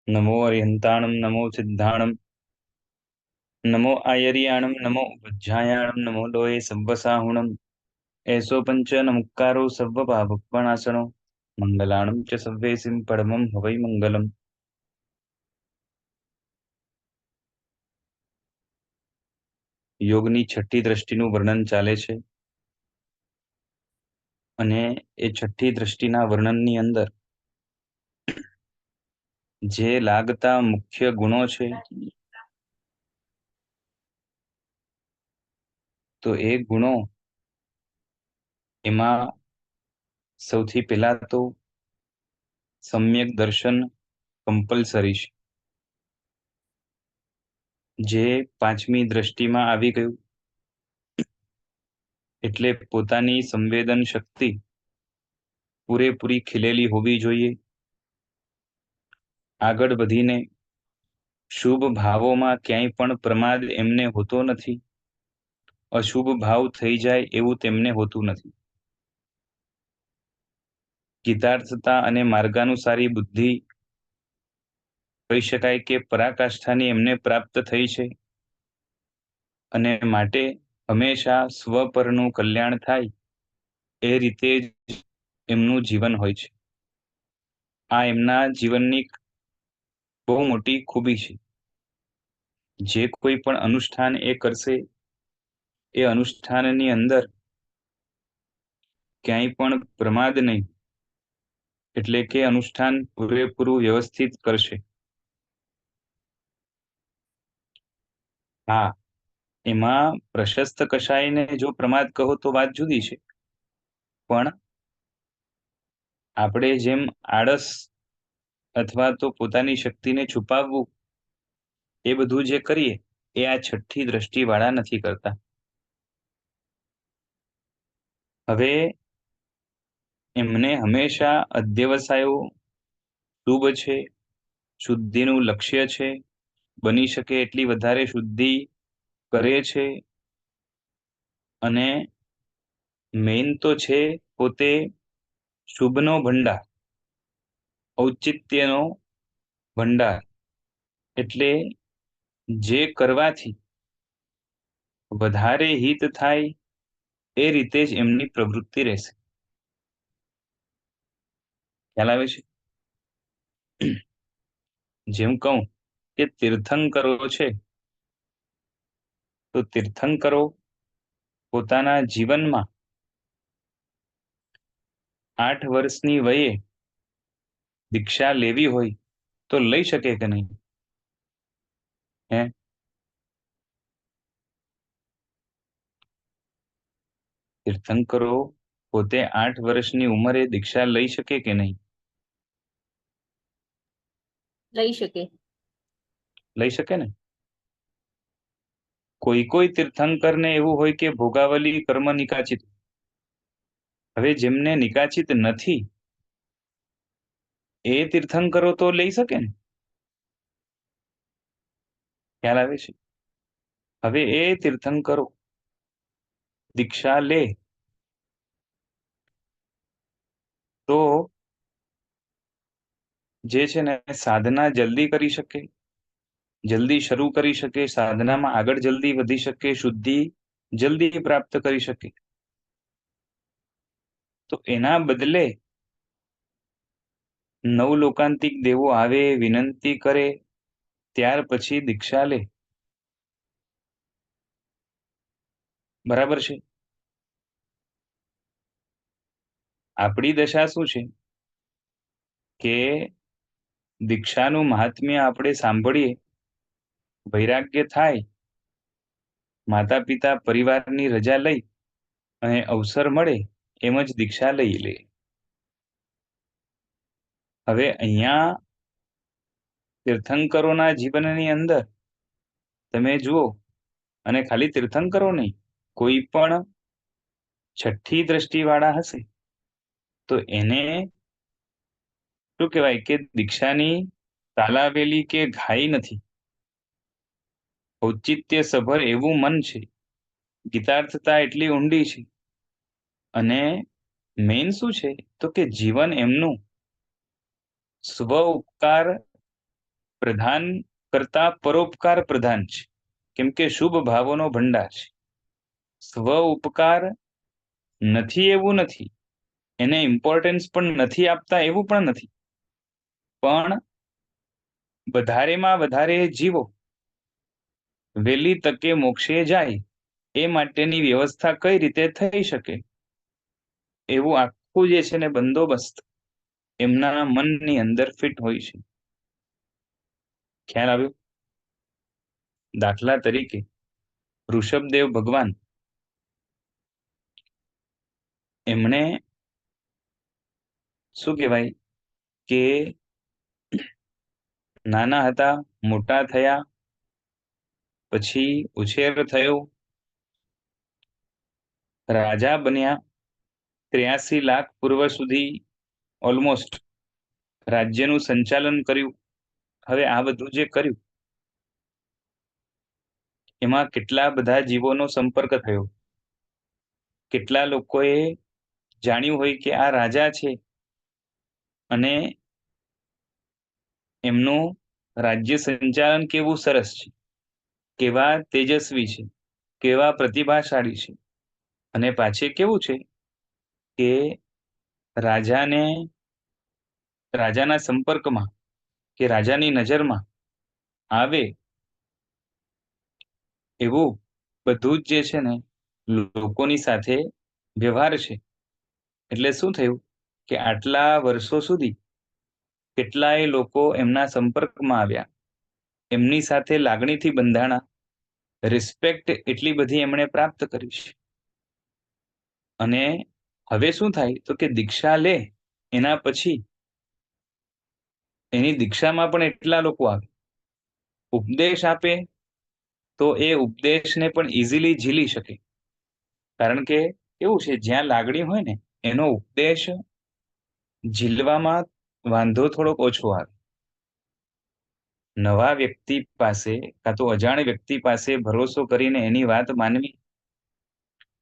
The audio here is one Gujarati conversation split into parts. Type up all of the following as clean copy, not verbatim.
नमो अरिहन्ताणं नमो सिद्धाणं नमो आयर्याणं नमो उपध्यायाणं नमो लोये सव्वसाहुणम् ऐसो पंच नमुक्कारो सर्वपापप्रणाशनो मंगलाणं च सव्येसिं परमं हवै मंगलम्। યોગની છઠ્ઠી દ્રષ્ટિનું વર્ણન ચાલે છે અને એ છઠ્ઠી દ્રષ્ટિના વર્ણનની અંદર જે લાગતા મુખ્ય ગુણો છે તો એ ગુણો એમાં સૌથી પહેલા તો સમ્યક દર્શન કમ્પલસરી છે, જે પાંચમી દ્રષ્ટિમાં આવી ગયું એટલે પોતાની સંવેદન શક્તિ પૂરેપૂરી ખીલેલી હોવી જોઈએ। આગળ વધીને શુભ ભાવોમાં ક્યાંય પણ પ્રમાદ એમને હોતો નથી, અશુભ ભાવ થઈ જાય એવું તેમને હોતું નથી। ગીતાર્થતા અને માર્ગાનુસારી બુદ્ધિ કહી શકાય કે પરાકાષ્ઠાની એમને પ્રાપ્ત થઈ છે અને માટે હંમેશા સ્વ પરનું કલ્યાણ થાય એ રીતે જ એમનું જીવન હોય છે। આ એમના જીવનની બહુ મોટી ખૂબી છે। જે કોઈ પણ અનુષ્ઠાન એ કરશે એ અનુષ્ઠાનની અંદર ક્યાંય પણ પ્રમાદ નહીં, એટલે કે અનુષ્ઠાન પૂરેપૂરું વ્યવસ્થિત કરશે। હા, એમાં પ્રશસ્ત કશાયને જો પ્રમાદ કહો તો વાત જુદી છે, પણ આપણે જેમ આળસ અથવા તો પોતાની શક્તિને છુપાવવું એ બધું જે કરીએ એ આ છઠ્ઠી દ્રષ્ટિ વાળા નથી કરતા। હવે એમને હંમેશા અધ્યવસાયો શુભ છે, શુદ્ધિનું લક્ષ્ય છે, બની શકે એટલી વધારે શુદ્ધિ કરે છે અને મેઇન તો છે પોતે શુભનો ભંડાર, ઔચિત્યનો ભંડાર, એટલે જે કરવાથી વધારે હિત થાય એ રીતે જ એમની પ્રવૃત્તિ રહેશે। ખ્યાલ આવે છે? જેમ કહું કે તીર્થંકરો છે તો તીર્થંકરો પોતાના જીવનમાં 8 વર્ષની વયે દીક્ષા લેવી હોય તો લઈ શકે કે નહીં? હે, તીર્થંકરો પોતે 8 વર્ષની ઉંમરે દીક્ષા લઈ શકે કે નહીં? લઈ શકે। લઈ શકે ને। કોઈ તીર્થંકરને એવું હોય કે ભોગાવલી કર્મ નિકાચિત, હવે જેમને નિકાચિત નથી એ તીર્થંકરો તો લઈ શકે ને। ખ્યાલ આવે છે? હવે એ તીર્થંકરો દીક્ષા લે તો જે છે ને સાધના જલ્દી કરી શકે, જલ્દી શરૂ કરી શકે, સાધનામાં આગળ જલ્દી વધી શકે, શુદ્ધિ જલ્દી પ્રાપ્ત કરી શકે। તો એના બદલે નવલોકાંતિક દેવો આવે, વિનંતી કરે, ત્યાર પછી દીક્ષા લે, બરાબર છે? આપણી દશા શું છે કે દીક્ષાનું મહાત્મ્ય આપણે સાંભળીએ, વૈરાગ્ય થાય, માતા પિતા પરિવારની રજા લઈ અને અવસર મળે એમ જ દીક્ષા લઈ લે। હવે અહીંયા તીર્થંકરોના જીવનની અંદર તમે જુઓ, અને ખાલી તીર્થંકરો નહીં, કોઈ પણ છઠ્ઠી દ્રષ્ટિ વાળા હશે તો એને શું કહેવાય કે દીક્ષાની તાલાવેલી કે ઘાઈ નથી, ઔચિત્ય સભર એવું મન છે, ગીતાર્થતા એટલી ઊંડી છે, અને મેઇન શું છે તો કે જીવન એમનું સ્વ ઉપકાર પ્રધાન કરતા પરોપકાર પ્રધાન છે, કેમ કે શુભ ભાવોનો ભંડાર છે. સ્વ ઉપકાર નથી એવું નથી, એને ઇમ્પોર્ટન્સ પણ નથી આપતા એવું પણ નથી, પણ વધારેમાં વધારે જીવો વહેલી તકે મોક્ષે જાય એ માટેની વ્યવસ્થા કઈ રીતે થઈ શકે, એવું આખું જે છે ને બંદોબસ્ત એમના મનની અંદર ફિટ હોય છે. ખ્યાલ આવ્યો? દાખલા તરીકે ઋષભદેવ ભગવાન, એમણે શું કહેવાય કે નાના હતા, મોટા થયા, પછી ઉછેર થયો, રાજા બન્યા, 83 લાખ પૂર્વ સુધી ઓલમોસ્ટ રાજ્યનું સંચાલન કર્યું. હવે આ બધું જે કર્યું એમાં કેટલા બધા જીવોનો સંપર્ક થયો, કેટલા લોકોએ જાણ્યું હોય કે આ રાજા છે અને એમનું રાજ્ય સંચાલન કેવું સરસ છે, કેવા તેજસ્વી છે, કેવા પ્રતિભાશાળી છે, અને પાછે કેવું છે કે રાજાના સંપર્કમાં કે રાજાની નજરમાં આવે એવું બધું જ જે છે ને લોકોની સાથે વ્યવહાર છે. એટલે શું થયું કે આટલા વર્ષો સુધી કેટલાય લોકો એમના સંપર્કમાં આવ્યા, એમની સાથે લાગણીથી બંધાણા, રિસ્પેક્ટ એટલી બધી એમણે પ્રાપ્ત કરી છે. અને હવે શું થાય તો કે દીક્ષા લે એના પછી એની દીક્ષામાં પણ એટલા લોકો આવે, ઉપદેશ આપે તો એ ઉપદેશને પણ ઇઝીલી ઝીલી શકે. કારણ કે એવું છે, જ્યાં લાગણી હોય ને એનો ઉપદેશ ઝીલવામાં વાંધો થોડોક ઓછો આવે. નવા વ્યક્તિ પાસે કાં તો અજાણ વ્યક્તિ પાસે ભરોસો કરીને એની વાત માનવી,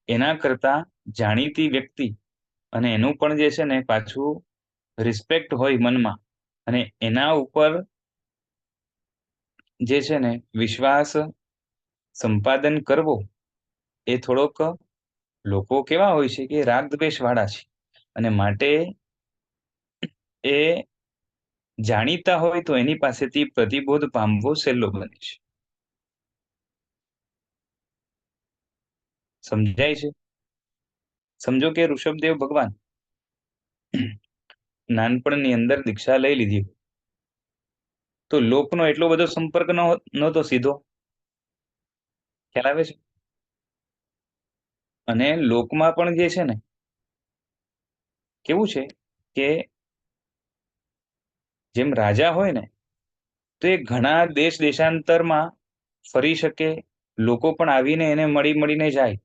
એના કરતા જાણીતી વ્યક્તિ અને એનું પણ જે છે ને પાછું રિસ્પેક્ટ હોય મનમાં, અને એના ઉપર જે છે ને વિશ્વાસ સંપાદન કરવો, એ થોડોક લોકો કેવા હોય છે કે રાગ દ્વેષ વાળા છે, અને માટે એ જાણીતા હોય તો એની પાસેથી પ્રતિબોધ પામવો સહેલો બને છે. સમજાય છે? સમજો કે ઋષભદેવ ભગવાન નાનપણની અંદર દીક્ષા લઈ લીધી, તો લોકનો એટલો બધો સંપર્ક નહોતો સીધો. ખ્યાલ આવે છે? અને લોકમાં પણ જે છે ને કેવું છે કે જેમ રાજા હોય ને તો એ ઘણા દેશ દેશાંતરમાં ફરી શકે, લોકો પણ આવીને એને મળીને જાય,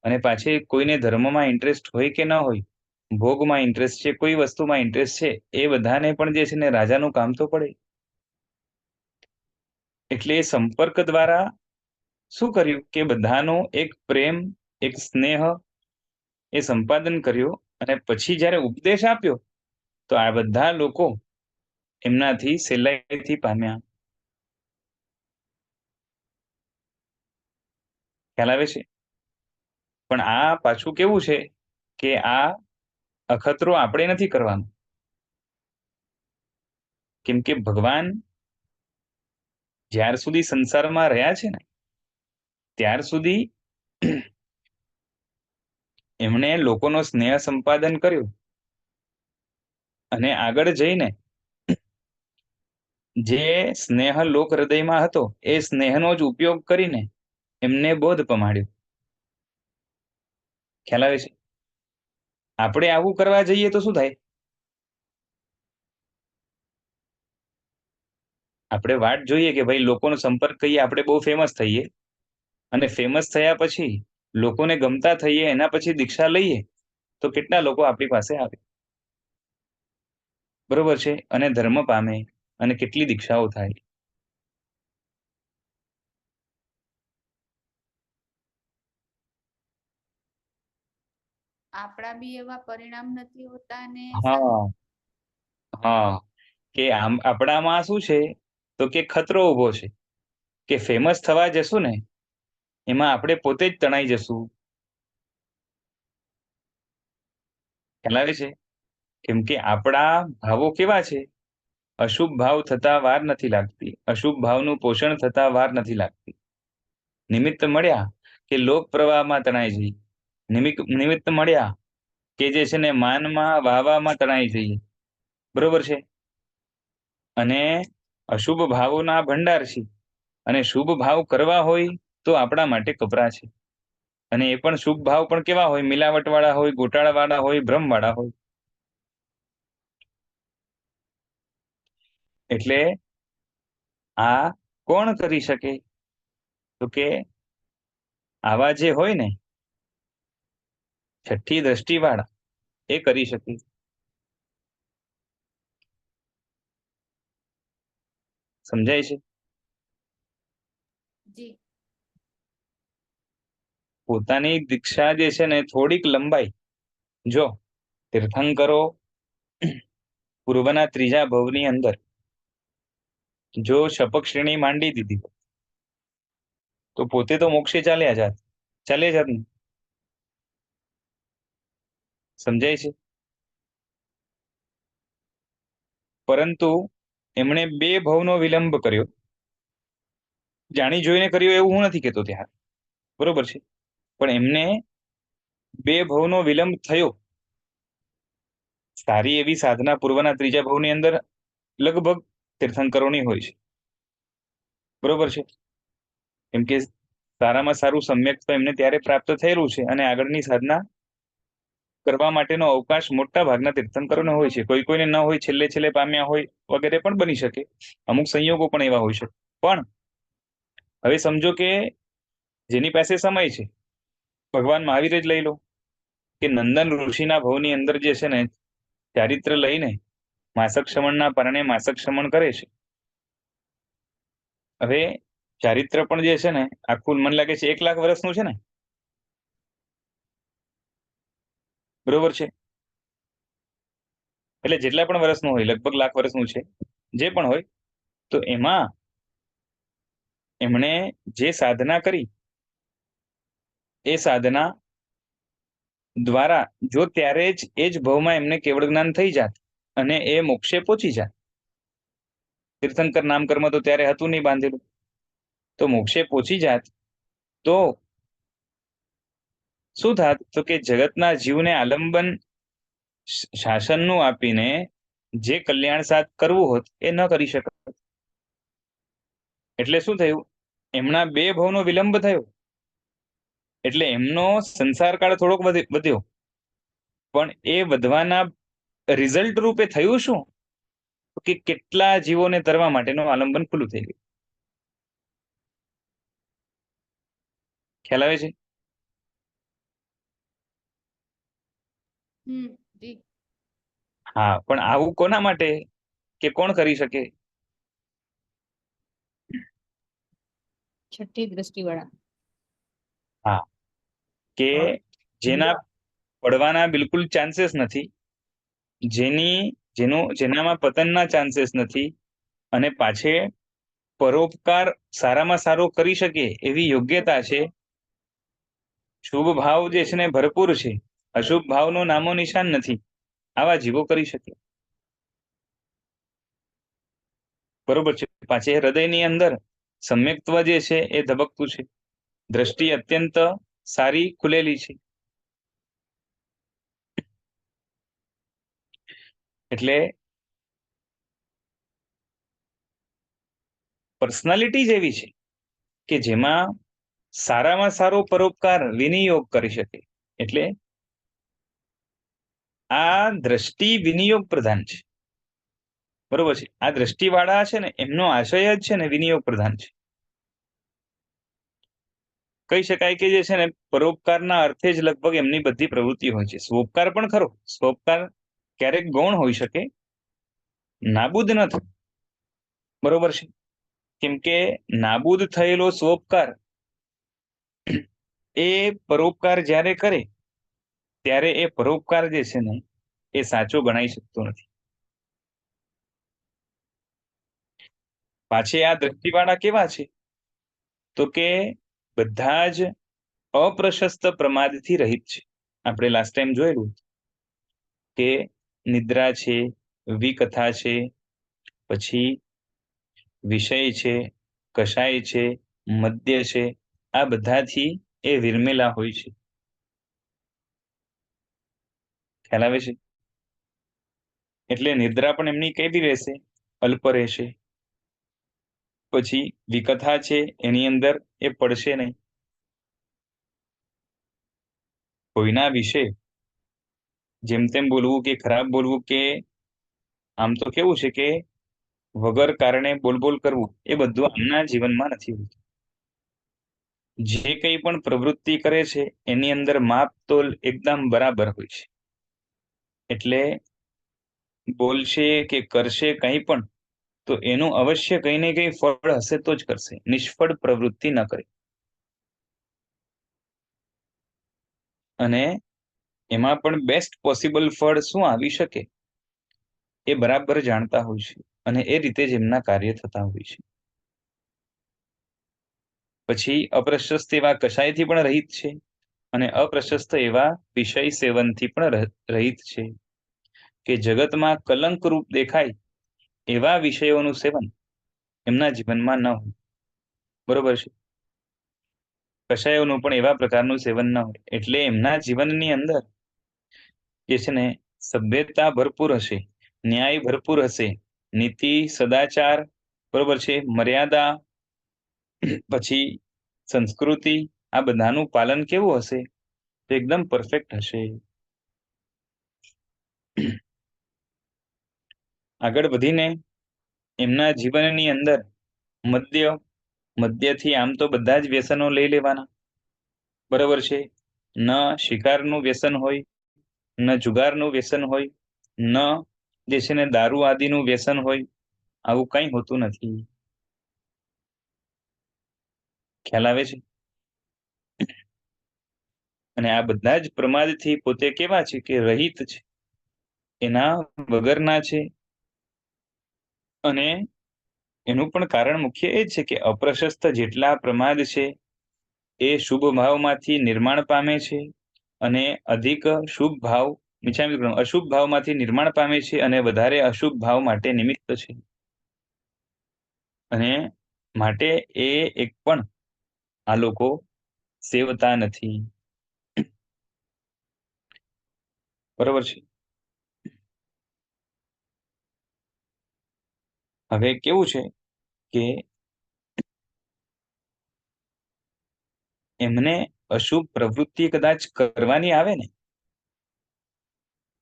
અને પાછી કોઈને ધર્મમાં ઇન્ટરેસ્ટ હોય કે ન હોય, ભોગમાં ઇન્ટરેસ્ટ છે, કોઈ વસ્તુમાં ઇન્ટરેસ્ટ છે, એ બધાને પણ જે છે ને રાજાનું કામ તો પડે. એટલે એ સંપર્ક દ્વારા શું કર્યું કે બધાનો એક પ્રેમ, એક સ્નેહ એ સંપાદન કર્યો, અને પછી જ્યારે ઉપદેશ આપ્યો તો આ બધા લોકો એમનાથી સહેલાઈથી પામ્યા. ખ્યાલ આવે છે? પણ આ પાછું કેવું છે કે આ અખતરો આપણે નથી કરવાનો, કેમ કે ભગવાન જ્યાર સુધી સંસારમાં રહ્યા છે ને ત્યાર સુધી એમણે લોકોનો સ્નેહ સંપાદન કર્યું, અને આગળ જઈને જે સ્નેહ લોક હૃદયમાં હતો એ સ્નેહનો જ ઉપયોગ કરીને એમને બોધ પમાડ્યો. ખ્યાલ આવે છે? આપણે આવું કરવા જઈએ તો શું થાય? આપણે વાટ જોઈએ કે ભાઈ લોકોનો સંપર્ક કહીએ, આપણે બહુ ફેમસ થઈએ, અને ફેમસ થયા પછી લોકોને ગમતા થઈએ, એના પછી દીક્ષા લઈએ તો કેટલા લોકો આપણી પાસે આવે, બરોબર છે, અને ધર્મ પામે, અને કેટલી દીક્ષાઓ થાય. આપણા બી એવા પરિણામ નથી હોતા, અને હા, હા, કે આમ આપણામાં શું છે તો કે ખતરો ઉભો છે કે ફેમસ થવા જશું ને એમાં આપણે પોતે જ તણાઈ જશું. ખ્યાલ આવે છે? કેમ કે આપણા ભાવો કેવા છે? અશુભ ભાવ થતા વાર નથી લાગતી, અશુભ ભાવનું પોષણ થતા વાર નથી લાગતી. નિમિત્ત મળ્યા કે લોક પ્રવાહમાં તણાઈ જઈએ, નિમિત્ત મળ્યા કે જે છે ને માનમાં વાવામાં તણાઈ જઈએ. બરોબર છે? અને અશુભ ભાવોના ભંડાર છે, અને શુભ ભાવ કરવા હોય તો આપણા માટે કપરા છે. અને એ પણ શુભ ભાવ પણ કેવા હોય? મિલાવટ વાળા હોય, ગોટાળા વાળા હોય, ભ્રમ વાળા હોય. એટલે આ કોણ કરી શકે? તો કે આવા જે હોય ને છઠ્ઠી દ્રષ્ટિ વાળા એ કરી શકે. સમજાય છે? જી. પોતાની દીક્ષા જે છે ને થોડીક લંબાઈ, જો તીર્થંકરો પૂર્વના ત્રીજા ભવની અંદર જો શપક શ્રેણી માંડી દીધી તો પોતે તો મોક્ષે ચાલ્યા જાત ને. સમજાય છે? પરંતુ એમણે 2 ભવનો વિલંબ કર્યો. જાણી જોઈને કર્યો એવું હું નથી કહેતો ત્યાં, બરોબર છે, પણ એમને 2 ભવનો વિલંબ થયો. સારી એવી સાધના પૂર્વના ત્રીજા ભવની અંદર લગભગ તીર્થંકરોની હોય છે. બરોબર છે? કેમ કે સારામાં સારું સમ્યક તો એમને ત્યારે પ્રાપ્ત થયેલું છે, અને આગળની સાધના કરવા માટેનો અવકાશ મોટા ભાગના તીર્થંકરોને હોય છે. કોઈ કોઈને ન હોય, છેલ્લે પામ્યા હોય વગેરે પણ બની શકે. અમુક સંયોગો પણ એવા હોય શકે. પણ હવે સમજો કે જેની પાસે સમય છે, ભગવાન મહાવીર જ લઈ લો, કે નંદન ઋષિના ભવની અંદર જે છે ને ચારિત્ર લઈને માસક શ્રમણના પરણે માસક શ્રમણ કરે છે. હવે ચારિત્ર પણ જે છે ને આખું મને લાગે છે 1 લાખ વર્ષનું છે ને, બરોબર છે? એટલે જેટલા પણ વર્ષનું હોય, લગભગ લાખ વર્ષનું છે, જે પણ હોય, તો એમાં એમણે જે સાધના કરી એ સાધના દ્વારા જો ત્યારે જ એ જ ભવમાં એમને કેવળ જ્ઞાન થઈ જાત અને એ મોક્ષે પહોંચી જાત. તીર્થંકર નામ કર્મ તો ત્યારે હતું નહીં બાંધેલું, તો મોક્ષે પહોંચી જાત તો શું થાત? તો કે જગતના જીવને આલંબન શાસનનું આપીને જે કલ્યાણ સાધ કરવું હોત એ ન કરી શકત. એટલે શું થયું? એમના 2 ભવનો વિલંબ થયો, એટલે એમનો સંસાર કાળ થોડોક વધ્યો, પણ એ વધવાના રિઝલ્ટ રૂપે થયું શું? કે કેટલા જીવોને તરવા માટેનું આલંબન ખુલ્લું થઈ ગયું. ખ્યાલ આવે છે? જી. હા, પણ આવું કોના માટે, કે કોણ કરી શકે? છઠ્ઠી દ્રષ્ટિ વાળા. હા, કે જેના પડવાના બિલકુલ ચાન્સીસ નથી, જેનામાં પતનના ચાન્સીસ નથી, અને પાછે પરોપકાર સારામાં સારો કરી શકે એવી યોગ્યતા છે, શુભ ભાવ જે છે ને ભરપૂર છે, અશુભ ભાવનો નામો નિશાન નથી, આવા જીવો કરી શકે. બરોબર છે? પાછે હૃદયની અંદર સમ્યક્ત્વ જે છે એ ધબકતું છે, દ્રષ્ટિ અત્યંત સારી ખુલેલી છે. એટલે પર્સનાલિટી જ એવી છે કે જેમાં સારામાં સારો પરોપકાર વિનિયોગ કરી શકે. એટલે આ દ્રષ્ટિ વિનિયોગ પ્રધાન છે. બરોબર છે? આ દ્રષ્ટિવાળા છે ને એમનો આશય જ છે ને વિનિયોગ પ્રધાન છે. કહી શકાય કે જે છે ને પરોપકારના અર્થે જ લગભગ એમની બધી પ્રવૃત્તિ હોય છે. સ્વોપકાર પણ ખરો, સ્વોપકાર ક્યારેક ગૌણ હોઈ શકે, નાબૂદ ન થાય. બરોબર છે? કેમ કે નાબૂદ થયેલો સ્વોપકાર એ પરોપકાર જ્યારે કરે ત્યારે એ પરોપકાર જે છે ને એ સાચો ગણાઈ શકતો નથી. પાછી આ દ્રષ્ટિવાળા કેવા છે? તો કે બધા જ અપ્રશસ્ત પ્રમાદથી રહિત છે. આપણે લાસ્ટ ટાઈમ જોયેલું કે નિદ્રા છે, વિકથા છે, પછી વિષય છે, કષાય છે, મદ્ય છે, આ બધાથી એ વિરમેલા હોય છે. ખ્યાલ આવે છે? એટલે નિદ્રા પણ એમની કેવી રહેશે? અલ્પ રહેશે. પછી વિકથા છે, એની અંદર એ પડશે નહીં. કોઈના વિશે જેમ તેમ બોલવું કે ખરાબ બોલવું, કે આમ તો કેવું છે કે વગર કારણે બોલબોલ કરવું, એ બધું આમના જીવનમાં નથી હોતું. જે કંઈ પણ પ્રવૃત્તિ કરે છે એની અંદર માપ તોલ એકદમ બરાબર હોય છે. એટલે બોલશે કે કરશે કંઈ પણ, તો એનું અવશ્ય કંઈ ને કંઈ ફળ હશે તો જ કરશે. નિષ્ફળ પ્રવૃત્તિ ન કરે. અને એમાં પણ બેસ્ટ પોસિબલ ફળ શું આવી શકે એ બરાબર જાણતા હોય છે, અને એ રીતે જ એમના કાર્ય થતા હોય છે. પછી અપ્રશસ્ત એવા કશાયથી પણ રહિત છે, અને અપ્રશસ્ત એવા વિષય સેવનથી પણ રહિત છે. કે જગતમાં કલંક રૂપ દેખાય એવા વિષયોનું સેવન એમના જીવનમાં ન હોય. બરોબર છે? કશાયોનું પણ એવા પ્રકારનું સેવન ન હોય. એટલે એમના જીવનની અંદર જે છે ને સભ્યતા ભરપૂર હશે, ન્યાય ભરપૂર હશે, નીતિ, સદાચાર, બરોબર છે, મર્યાદા, પછી સંસ્કૃતિ, આ બધાનું પાલન કેવું હશે? તો એકદમ પરફેક્ટ હશે. આગળ વધીને એમના જીવનની અંદર મદ્યથી આમ તો બધા જ વ્યસનો લઈ લેવાના. બરોબર છે? ન શિકારનું વ્યસન હોય, ન જુગારનું વ્યસન હોય, ન જે છે ને દારૂ આદિનું વ્યસન હોય. આવું કંઈ હોતું નથી. ખ્યાલ આવે છે? અને આ બધા જ પ્રમાદથી પોતે કેવા છે? કે રહિત છે, એના વગરના છે. અને એનું પણ કારણ મુખ્ય એ છે કે અપ્રશસ્ત જેટલા પ્રમાદ છે એ શુભ ભાવમાંથી નિર્માણ પામે છે, અને અધિક શુભ ભાવ અશુભ ભાવમાંથી નિર્માણ પામે છે, અને વધારે અશુભ ભાવ માટે નિમિત્ત છે. અને માટે એ એક પણ આ લોકો સેવતા નથી. બરોબર છે? હવે કેવું છે કે એમને અશુભ પ્રવૃત્તિ કદાચ કરવાની આવે ને,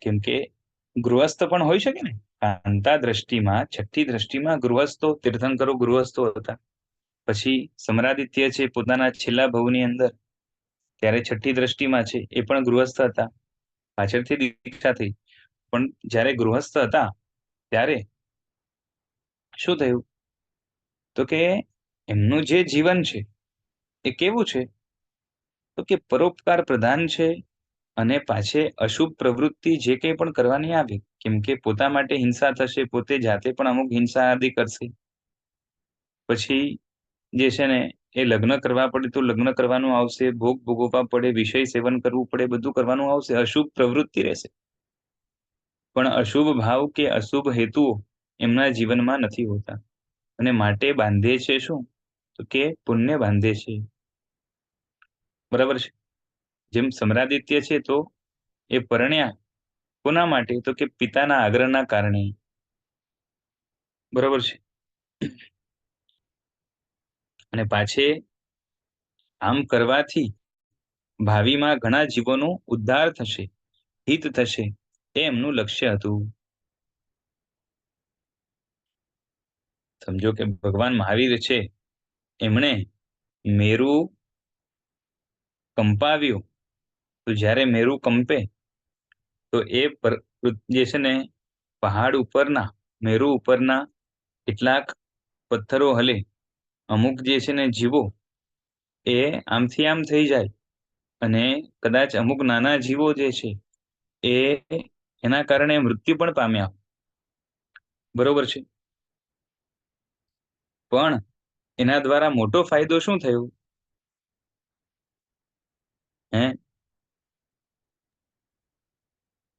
કેમ કે ગૃહસ્થ પણ હોઈ શકે ને. કાંતા દ્રષ્ટિમાં, છઠ્ઠી દ્રષ્ટિમાં ગૃહસ્થો, તીર્થંકરો ગૃહસ્થો હતા. પછી સમરાદિત્ય છે પોતાના છેલ્લા ભવની અંદર, ત્યારે છઠ્ઠી દ્રષ્ટિમાં છે એ પણ ગૃહસ્થ હતા. પાછળથી દીક્ષા થઈ, પણ જ્યારે ગૃહસ્થ હતા ત્યારે શું થયું? તો કે એમનું જે જીવન છે એ કેવું છે? તો કે પરોપકાર પ્રધાન છે. અને પાછે અશુભ પ્રવૃત્તિ જે કંઈ પણ કરવાની આવે, કેમ કે પોતા માટે હિંસા થશે, પોતે જાતે પણ અમુક હિંસા આદિ કરશે. પછી જે છે ને એ લગ્ન કરવા પડે તો લગ્ન કરવાનું આવશે, ભોગ ભોગવવા પડે, વિષય સેવન કરવું પડે, બધું કરવાનું આવશે. અશુભ પ્રવૃત્તિ રહેશે. પણ અશુભ ભાવ કે અશુભ હેતુઓ એમના જીવનમાં નથી હોતા. અને માટે બાંધે છે શું? તો કે પુણ્ય બાંધે છે. બરાબર છે? જેમ સમરાદિત્ય છે તો એ પરણ્યા કોના માટે? તો કે પિતાના આગ્રહના કારણે. બરોબર છે? અને પાછે આમ કરવાથી ભાવિમાં ઘણા જીવોનો ઉદ્ધાર થશે, હિત થશે, એ એમનું લક્ષ્ય હતું. સમજો કે ભગવાન મહાવીર છે, એમણે મેરુ કંપાવ્યું, તો જ્યારે મેરુ કંપે તો એ જે છે ને પહાડ ઉપરના, મેરુ ઉપરના કેટલાક પથ્થરો હલે, અમુક જે છે ને જીવો એ આમથી આમ થઈ જાય, અને કદાચ અમુક નાના જીવો જે છે એ એના કારણે મૃત્યુ પણ પામ્યા. બરોબર છે? પણ એના દ્વારા મોટો ફાયદો શું થયો? હે?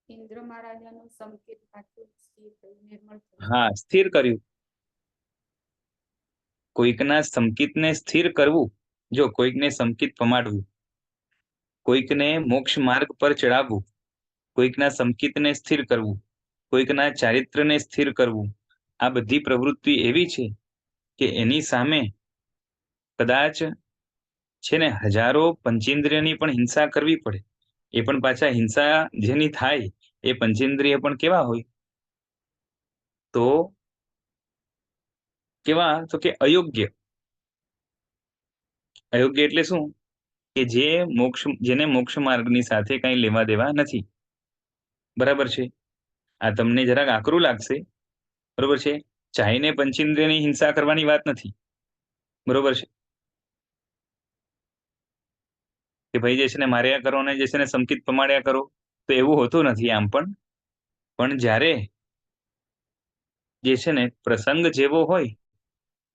ઇન્દ્ર મહારાજાનું સંકેત પાછું સ્થિર થયું, નિર્મળ થયું. હા, સ્થિર કર્યું. કોઈકના સંકિતને સ્થિર કરવું, જો કોઈકને સંકિત પમાડવું, કોઈકને મોક્ષ માર્ગ પર ચડાવવું, કોઈકના સંકિતને સ્થિર કરવું, કોઈકના ચારિત્રને સ્થિર કરવું, આ બધી પ્રવૃત્તિ એવી છે કે એની સામે કદાચ છે ને હજારો પંચેન્દ્રિયની પણ હિંસા કરવી પડે. એ પણ પાછા હિંસા જેની થાય એ પંચેન્દ્રિય પણ કેવા હોય? તો કેવા? તો કે અયોગ્ય. અયોગ્ય એટલે શું? કે જેને મોક્ષ માર્ગની સાથે કઈ લેવા દેવા નથી. બરાબર છે? આ તમને જરાક આકરું લાગશે, બરોબર છે? ચાહીને પંચેન્દ્રિયની હિંસા કરવાની વાત નથી, બરોબર છે? કે ભાઈ જે છે ને માર્યા કરો ને જે છે ને સંકિત પમાડ્યા કરો, તો એવું હોતું નથી. આમ પણ જ્યારે જે છે ને પ્રસંગ જેવો હોય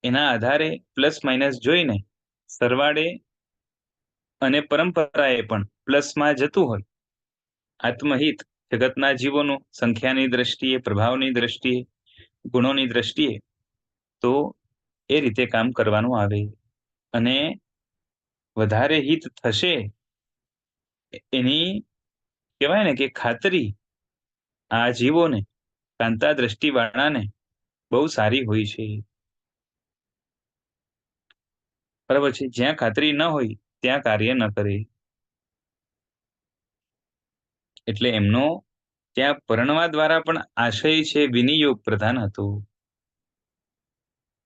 એના આધારે પ્લસ માઇનસ જોઈને સરવાળે અને પરંપરાએ પણ પ્લસમાં જતું હોય, આત્મહિત જગતના જીવોનું સંખ્યાની દ્રષ્ટિએ, પ્રભાવની દ્રષ્ટિએ, ગુણોની દ્રષ્ટિએ, તો એ રીતે કામ કરવાનું આવે. અને વધારે હિત થશે એની કહેવાય ને કે ખાતરી આ જીવોને, કાંતા દ્રષ્ટિવાળાને બહુ સારી હોય છે. બરાબર છે? જ્યાં ખાતરી ન હોય ત્યાં કાર્ય ન કરે. એટલે એમનો ત્યાં પરણવા દ્વારા પણ આશય છે વિનિયોગ પ્રધાન હતો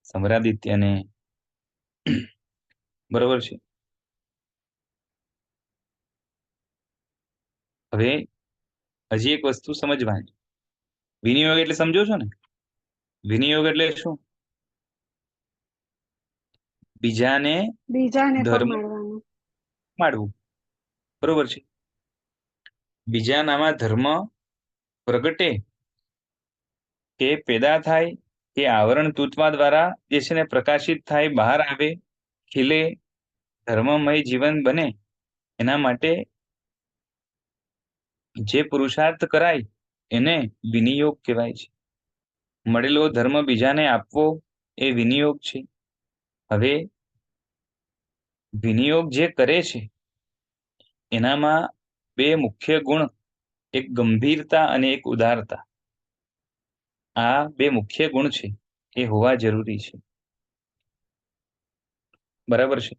સમરાદિત્યને. બરોબર છે? હવે હજી એક વસ્તુ સમજવાની. વિનિયોગ એટલે સમજો છો ને? વિનિયોગ એટલે શું? બીજાને ધર્મ માંડવું. બરોબર છે? બીજાનામાં ધર્મ પ્રગટે કે પેદા થાય, કે આવરણ તૂટવા દ્વારા જે છે ને પ્રકાશિત થાય, બહાર આવે, ખીલે, ધર્મમય જીવન બને, એના માટે જે પુરુષાર્થ કરાય એને વિનિયોગ કહેવાય છે. મળેલો ધર્મ બીજાને આપવો એ વિનિયોગ છે. હવે વિનિયોગ જે કરે છે એનામાં બે મુખ્ય ગુણ, એક ગંભીરતા અને એક ઉદારતા. આ બે મુખ્ય ગુણ છે, એ હોવા જરૂરી છે. બરાબર છે?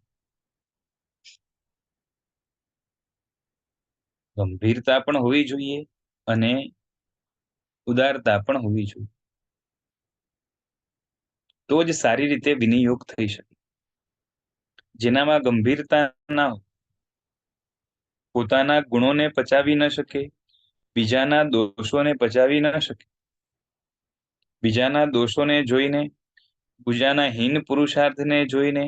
ગંભીરતા પણ હોવી જોઈએ અને ઉદારતા પણ હોવી જોઈએ, તો જ સારી રીતે વિનિયોગ થઈ શકે. જેનામાં ગંભીરતા ના હોય, પોતાના ગુણોને પચાવી ન શકે, બીજાના દોષોને પચાવી ન શકે, બીજાના દોષોને જોઈને, બીજાના હીન પુરુષાર્થને જોઈને,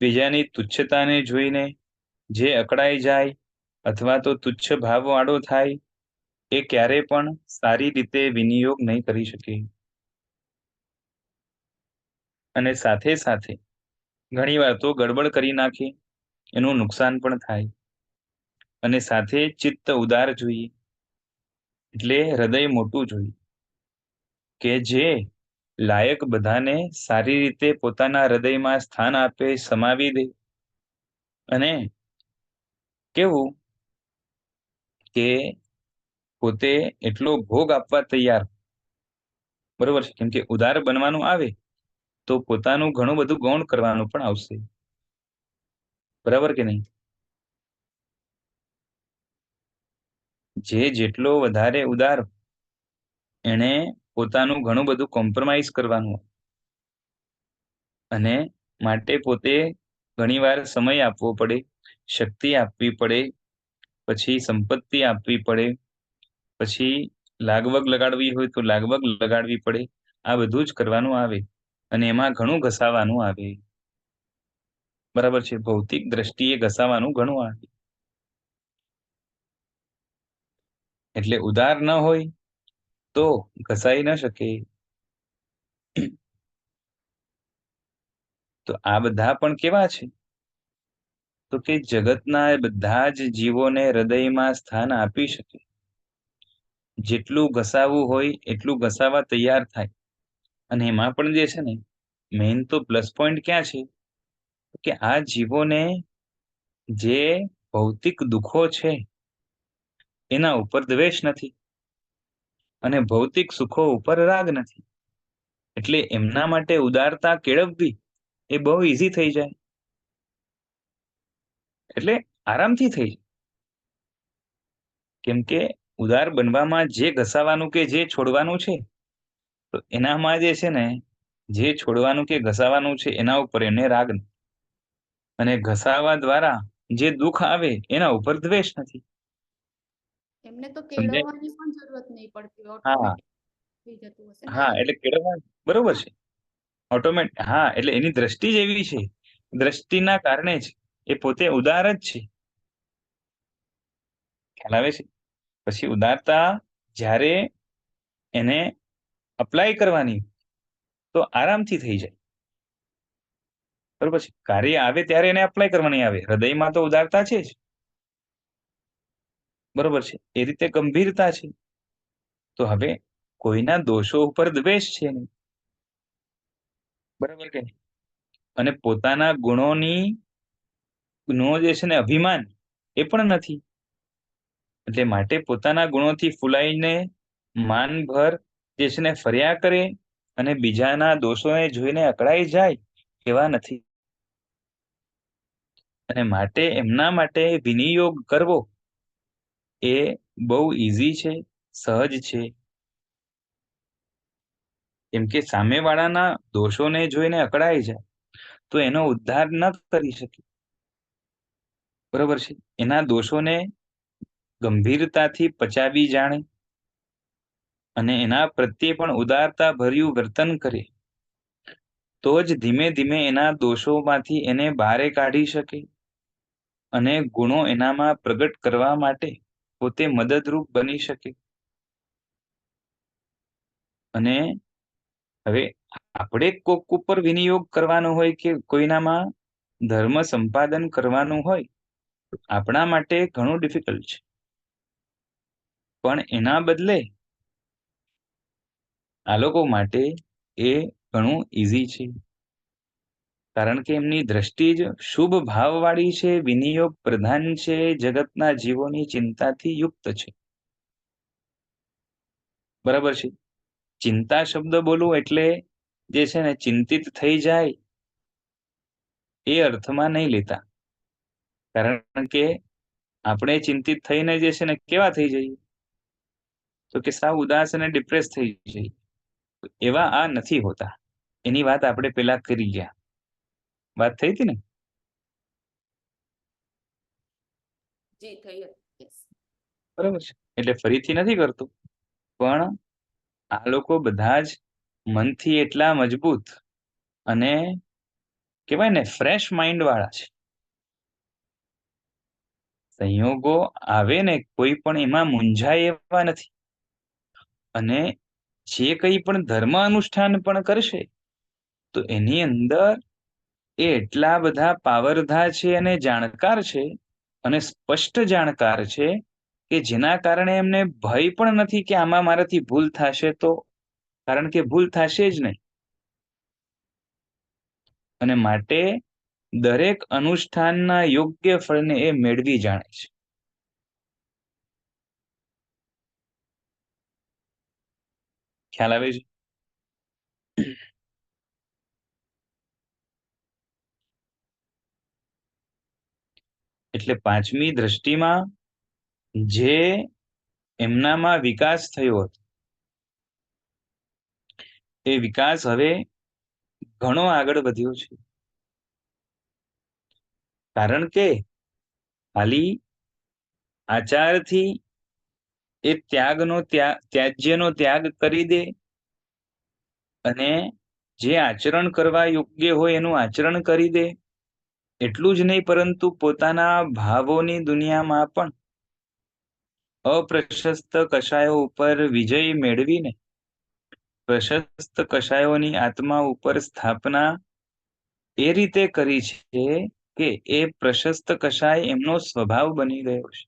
બીજાની તુચ્છતાને જોઈને જે અકળાઈ જાય અથવા તો તુચ્છ ભાવવાળો થાય, એ ક્યારે પણ સારી રીતે વિનિયોગ નહીં કરી શકે. અને સાથે સાથે ઘણી વાર તો ગડબડ કરી નાખે, એનું નુકસાન પણ થાય. અને સાથે ચિત્ત ઉદાર જોઈએ, એટલે હૃદય મોટું જોઈએ, કે જે લાયક બધાને સારી રીતે પોતાના હૃદયમાં સ્થાન આપે, સમાવી દે. અને કેવું કે પોતે એટલો ભોગ આપવા તૈયાર, બરોબર છે? કેમ કે ઉદાર બનવાનું આવે તો પોતાનું ઘણું બધું ગૌણ કરવાનું પણ આવશે. બરાબર કે નહીં? જે જેટલો વધારે ઉદાર, એને પોતાનું ઘણું બધું કોમ્પ્રોમાઇઝ કરવાનું, અને માટે પોતે ઘણીવાર સમય આપવો પડે, શક્તિ આપવી પડે, પછી સંપત્તિ આપવી પડે, પછી લાગવગ લગાડવી હોય તો લાગવગ લગાડવી પડે. આ બધું જ કરવાનું આવે અને એમાં ઘણું ઘસાવાનું આવે. બરાબર છે? ભૌતિક દ્રષ્ટિએ ઘસાવાનું ઘણું આવે. એટલે ઉદાર ન હોય તો ઘસાઈ ન શકે. તો આ બધા પણ કેવા છે? તો કે જગતના બધા જ જીવોને હૃદયમાં સ્થાન આપી શકે, જેટલું ઘસાવવું હોય એટલું ઘસાવા તૈયાર થાય. અને એમાં પણ જે છે ને, મેઇન તો પ્લસ પોઈન્ટ ક્યાં છે કે આ જીવોને જે ભૌતિક દુઃખો છે એના ઉપર દ્વેષ નથી અને ભૌતિક સુખો ઉપર રાગ નથી. એટલે એમના માટે ઉદારતા કેળવવી એ બહુ ઈઝી થઈ જાય, એટલે આરામથી થઈ જાય. કેમ કે ઉદાર બનવામાં જે ઘસાવાનું કે જે છોડવાનું છે, તો એનામાં જે છે ને, જે છોડવાનું કે ઘસાવાનું છે એના ઉપર એને રાગ નથી, અને ઘસાવા દ્વારા જે દુઃખ આવે એના ઉપર દ્વેષ નથી. એમને તો સમજાય? કેળવવાની પણ જરૂરત નહીં પડતી, હા ઓટોમેટિક થઈ જતું હશે ને હા, આ? એટલે કેળવવા બરોબર છે, ઓટોમેટિક. હા, એટલે એની દ્રષ્ટિ જ એવી છે, દ્રષ્ટિના કારણે જ એ પોતે ઉદાર જ છે. ખ્યાલ આવે છે? પછી ઉદારતા જ્યારે એને અપ્લાય કરવાની તો આરામથી થઈ જાય. બરોબર છે, કાર્ય આવે ત્યારે એને અપ્લાય કરવાની આવે. હૃદયમાં તો ઉદારતા છે જ, બરોબર છે, એ રીતે ગંભીરતા છે. તો હવે કોઈના દોષો ઉપર દ્વેષ છે નહીં, બરાબર કે નહીં? અને પોતાના ગુણોની નો જે છે ને અભિમાન એ પણ નથી. એટલે માટે પોતાના ગુણોથી ફૂલાઈને માનભર જે છે ને ફર્યા કરે અને બીજાના દોષોને જોઈને અકળાઈ જાય એવા નથી. અને માટે એમના માટે વિનિયોગ કરવો એ બહુ ઈઝી છે, સહજ છે. કેમ કે સામેવાળાના દોષોને જોઈને અકળાઈ જાય તો એનો ઉદ્ધાર ન કરી શકે, બરોબર છે. એના દોષોને ગંભીરતાથી પચાવી જાણે અને એના પ્રત્યે પણ ઉદારતા ભર્યું વર્તન કરે, તો જ ધીમે ધીમે એના દોષોમાંથી એને બહારે કાઢી શકે અને ગુણો એનામાં પ્રગટ કરવા માટે પોતે મદદરૂપ બની શકે. અને હવે આપણે કોક ઉપર વિનિયોગ કરવાનો હોય કે કોઈનામાં ધર્મ સંપાદન કરવાનું હોય, આપણા માટે ઘણું ડિફિકલ્ટ છે. પણ એના બદલે આ લોકો માટે એ ઘણું ઈઝી છે, કારણ કે એમની દ્રષ્ટિ જ શુભ ભાવવાળી છે, વિનિયોગ પ્રધાન છે, જગતના જીવોની ચિંતાથી યુક્ત છે. બરાબર છે. ચિંતા શબ્દ બોલું એટલે જે છે ને ચિંતિત થઈ જાય એ અર્થમાં નહીં લેતા, કારણ કે આપણે ચિંતિત થઈને જે છે ને કેવા થઈ જઈએ, તો કે સાવ ઉદાસ અને ડિપ્રેસ થઈ જઈએ. એવા આ નથી હોતા. એની વાત આપણે પેલા કરી ગયા, વાત થઈ હતી ને? જી થઈ હતી. બરાબર છે, એટલે ફરીથી નથી કરતો, પણ આ લોકો બધા જ મનથી એટલા મજબૂત અને કહેવાય ને ફ્રેશ માઇન્ડ વાળા છે. સંયોગો આવે ને કોઈ પણ એમાં મૂંઝાય એવા નથી, અને જે કંઈ પણ ધર્મ અનુષ્ઠાન પણ કરશે તો એની અંદર એ એટલા બધા પાવરધા છે અને જાણકાર છે અને સ્પષ્ટ જાણકાર છે કે જેના કારણે એમને ભય પણ નથી કે આમાં મારાથી ભૂલ થશે તો, કારણ કે ભૂલ થશે જ નહીં. અને માટે દરેક અનુષ્ઠાનના યોગ્ય ફળને એ મેળવી જાણે છે. ખ્યાલ આવે છે? એટલે પાંચમી દ્રષ્ટિમાં જે એમનામાં વિકાસ થયો હતો એ વિકાસ હવે ઘણો આગળ વધ્યો છે, કારણ કે ખાલી આચારથી એ ત્યાજ્યનો ત્યાગ કરી દે અને જે આચરણ કરવા યોગ્ય હોય એનું આચરણ કરી દે, એટલું જ નહીં પરંતુ પોતાના ભાવોની દુનિયામાં પણ અપ્રશસ્ત કષાયો ઉપર વિજય મેળવીને પ્રશસ્ત કષાયોની આત્મા ઉપર સ્થાપના એ રીતે કરી છે કે એ પ્રશસ્ત કશાય એમનો સ્વભાવ બની ગયો છે.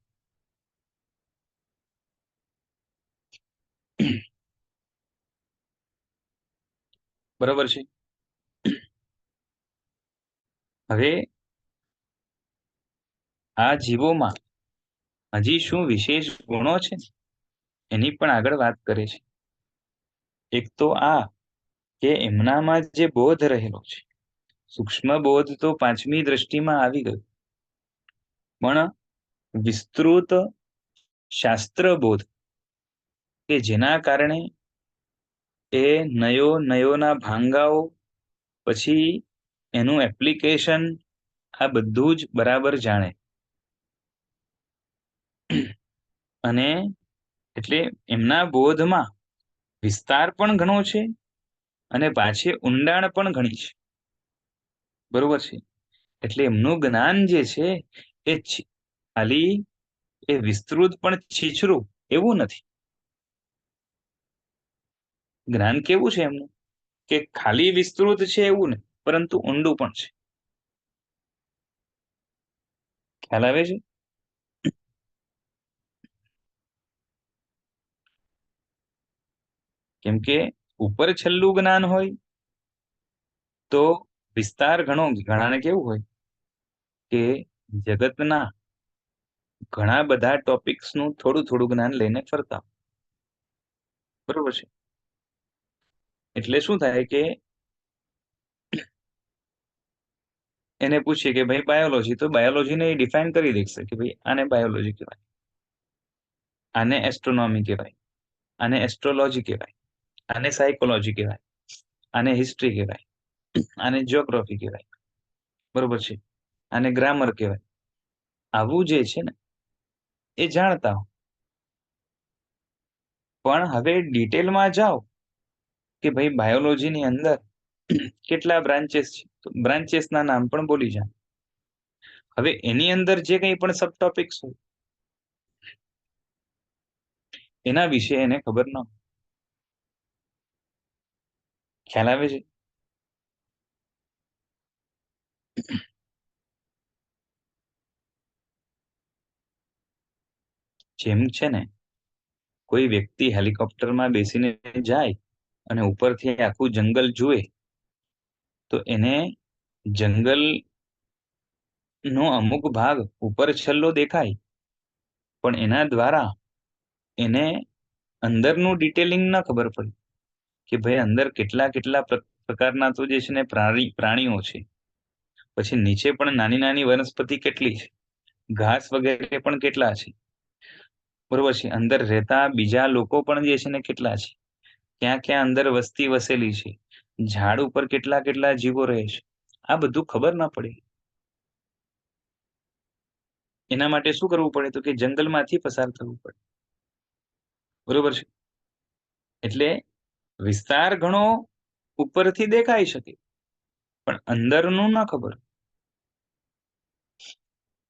બરોબર છે. હવે આ જીવોમાં હજી શું વિશેષ ગુણો છે એની પણ આગળ વાત કરે છે. એક તો આ કે એમનામાં જે બોધ રહેલો છે, સૂક્ષ્મ બોધ તો પાંચમી દ્રષ્ટિમાં આવી ગયો, પણ વિસ્તૃત શાસ્ત્ર બોધ કે જેના કારણે એ નયોના ભાંગાઓ, પછી એનું એપ્લિકેશન, આ બધું જ બરાબર જાણે. અને એટલે એમના બોધમાં વિસ્તાર પણ ઘણો છે અને પાછી ઊંડાણ પણ ઘણી છે. બરોબર છે. એટલે એમનું જ્ઞાન જે છે એ ખાલી એ વિસ્તૃત પણ છીછરું એવું નથી. જ્ઞાન કેવું છે એમનું કે ખાલી વિસ્તૃત છે એવું ને, પરંતુ ઊંડું પણ છે. ખ્યાલ આવે છે? કેમ કે ઉપર છેલ્લું જ્ઞાન હોય તો વિસ્તાર ઘણાને કેવું હોય કે જગતના ઘણા બધા ટોપિક્સ નું થોડું થોડું જ્ઞાન લઈને ફરતા. બરોબર છે. એટલે શું થાય કે એને પૂછીએ કે ભાઈ બાયોલોજી, તો બાયોલોજીને એ ડિફાઇન કરી દેશે કે ભાઈ આને બાયોલોજી કહેવાય, આને એસ્ટ્રોનોમી કહેવાય, આને એસ્ટ્રોલોજી કહેવાય, આને સાયકોલોજી કહેવાય, આને હિસ્ટ્રી કહેવાય, આને જીઓગ્રાફી કહેવાય. બરોબર છે. આને ગ્રામર કહેવાય. આવું જે છે ને એ જાણતા હો. પણ હવે ડિટેલમાં જાઓ કે ભાઈ બાયોલોજીની અંદર કેટલા બ્રાન્ચેસ છે, તો બ્રાન્ચેસના નામ પણ બોલી જાય. હવે એની અંદર જે કંઈ પણ સબ ટોપિક્સ હોય એના વિશે એને ખબર ન. ખ્યાલ આવે છે? જેમ છે ને કોઈ વ્યક્તિ હેલિકોપ્ટરમાં બેસીને જાય અને ઉપરથી આખું જંગલ જુએ તો એને જંગલ નો અમુક ભાગ ઉપર છેલ્લો દેખાય, પણ એના દ્વારા એને અંદરનું ડિટેલિંગ ન ખબર પડે કે ભાઈ અંદર કેટલા કેટલા પ્રકારના તો જે છે ને પ્રાણીઓ છે, પછી નીચે પણ નાની નાની વનસ્પતિ કેટલી છે, ઘાસ વગેરે પણ કેટલા છે. બરોબર છે. અંદર રહેતા બીજા લોકો પણ જે છે ને કેટલા છે, ક્યાં ક્યાં અંદર વસ્તી વસેલી છે, ઝાડ ઉપર કેટલા કેટલા જીવો રહે છે, આ બધું ખબર ના પડે. એના માટે શું કરવું પડે તો કે જંગલમાંથી પસાર થવું પડે. બરોબર છે. એટલે વિસ્તાર ઘણો ઉપરથી દેખાઈ શકે પણ અંદરનું ના ખબર.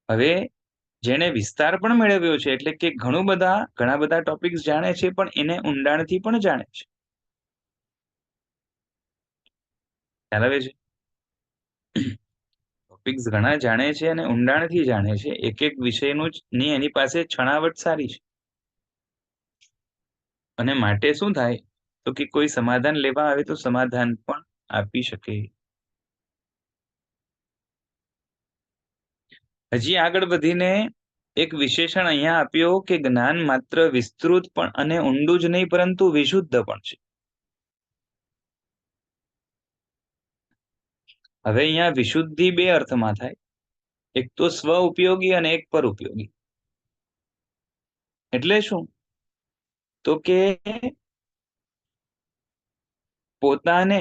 હવે જેને વિસ્તાર પણ મેળવ્યો છે એટલે કે ઘણા બધા ટોપિક્સ જાણે છે, પણ એને ઊંડાણથી પણ જાણે છે. ખ્યાલ આવે છે? ટોપિક્સ ઘણા જાણે છે અને ઊંડાણથી જાણે છે. એક એક વિષયનું ની એની પાસે છણાવટ સારી છે. અને માટે શું થાય તો કે કોઈ સમાધાન લેવા આવે તો સમાધાન પણ આપી શકે. હજી આગળ વધીને એક વિશેષણ અહીંયા આપ્યો કે જ્ઞાન માત્ર વિસ્તૃત પણ અને ઊંડું જ નહીં પરંતુ વિશુદ્ધ પણ છે. હવે અહીંયા વિશુદ્ધિ બે અર્થમાં થાય, એક તો સ્વ ઉપયોગી અને એક પર ઉપયોગી. એટલે શું તો કે પોતાને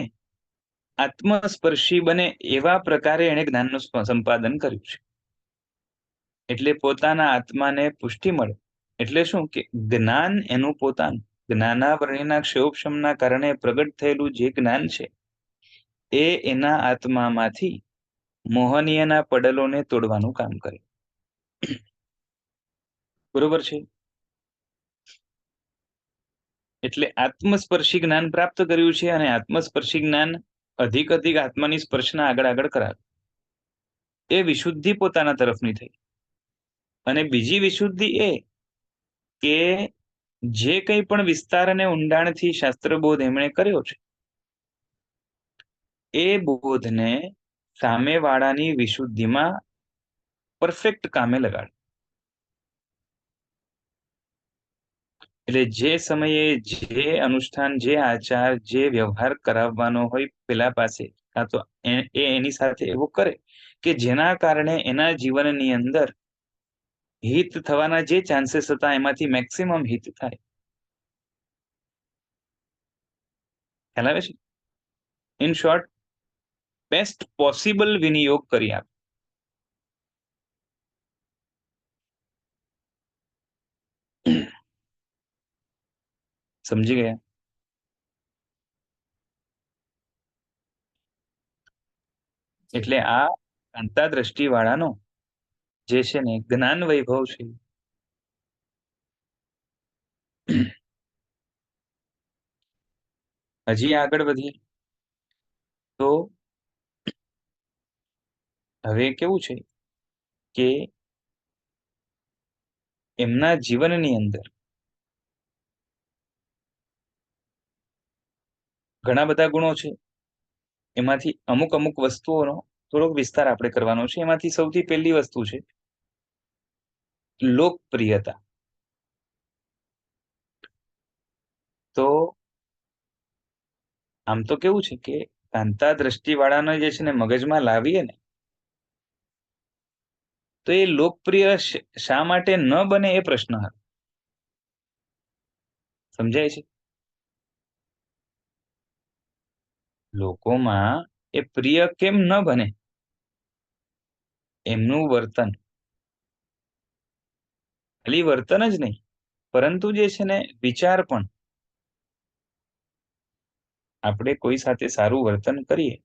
આત્મસ્પર્શી બને એવા પ્રકારે એને જ્ઞાનનું સંપાદન કર્યું છે. એટલે પોતાના આત્માને પુષ્ટિ મળે. એટલે શું કે જ્ઞાન એનું પોતાનું જ્ઞાનાવરણીના ક્ષયોક્ષમના કારણે પ્રગટ થયેલું જે જ્ઞાન છે એ એના આત્મામાંથી મોહનીયના પડલોને તોડવાનું કામ કરે. બરોબર છે. એટલે આત્મસ્પર્શી જ્ઞાન પ્રાપ્ત કર્યું છે અને આત્મસ્પર્શી જ્ઞાન અધિક આત્માની સ્પર્શના આગળ કરાવે, એ વિશુદ્ધિ પોતાના તરફની થઈ. અને બીજી વિશુદ્ધિ એ કે જે કંઈ પણ વિસ્તાર અને ઊંડાણથી શાસ્ત્રબોધ એમણે કર્યો છે એ બોધને સામેવાળાની વિશુદ્ધિમાં પરફેક્ટ કામે લગાડ. એટલે જે સમયે જે અનુષ્ઠાન, જે આચાર, જે વ્યવહાર કરાવવાનો હોય પેલા પાસે, કાં તો એની સાથે એવો કરે કે જેના કારણે એના જીવનની અંદર હિત થવાના જે ચાન્સીસ હતા એમાંથી મેક્સિમમ હિત થાય. ખ્યાલ આવે છે? ઇન શોર્ટ, બેસ્ટ પોસિબલ વિનિયોગ કરી આપે. સમજી ગયા? એટલે આ કાંતા દ્રષ્ટિ વાળાનો જે છે ને જ્ઞાન વૈભવ છે. હજી આગળ વધીએ તો હવે કેવું છે કે એમના જીવનની અંદર ઘણા બધા ગુણો છે. એમાંથી અમુક વસ્તુઓનો થોડોક વિસ્તાર આપણે કરવાનો છે. એમાંથી સૌથી પહેલી વસ્તુ છે લોકપ્રિયતા. તો આમ તો કેવું છે કે કાંતા દ્રષ્ટિ વાળાને જે છે ને મગજમાં લાવીએ ને તો એ લોકપ્રિય શા માટે ન બને એ પ્રશ્ન હતો. સમજાય છે? લોકોમાં એ પ્રિય કેમ ન બને? એમનું વર્તન, ખાલી વર્તન જ નહીં પરંતુ જે છે ને વિચાર પણ. આપણે કોઈ સાથે સારું વર્તન કરીએ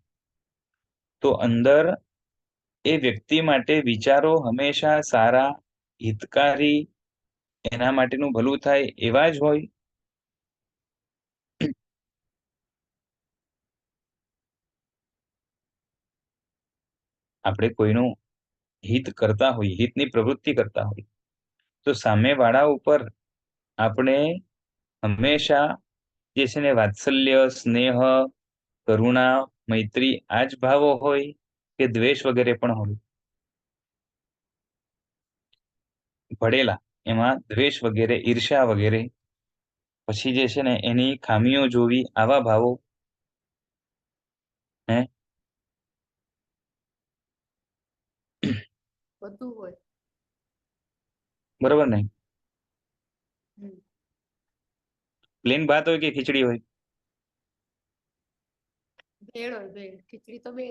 તો અંદર એ વ્યક્તિ માટે વિચારો હંમેશા સારા, હિતકારી, એના માટેનું ભલું થાય એવા જ હોય. આપણે કોઈનું હિત કરતા હોય, હિતની પ્રવૃત્તિ કરતા હોય તો સામેવાળા ઉપર આપણે હંમેશા જે છે ને વાત્સલ્ય, સ્નેહ, કરુણા, મૈત્રી આ જ ભાવો હોય કે દ્વેષ વગેરે પણ હોય. ભળેલા એમાં દ્વેષ વગેરે, ઈર્ષ્યા વગેરે, પછી જે છે ને એની ખામીઓ જોવી, આવા ભાવો હે બધું હોય. બરોબર ને? હમ. પ્લેન ભાત હોય કે ખીચડી હોય? ભેળ હોય, ભેળ. ખીચડી તો બે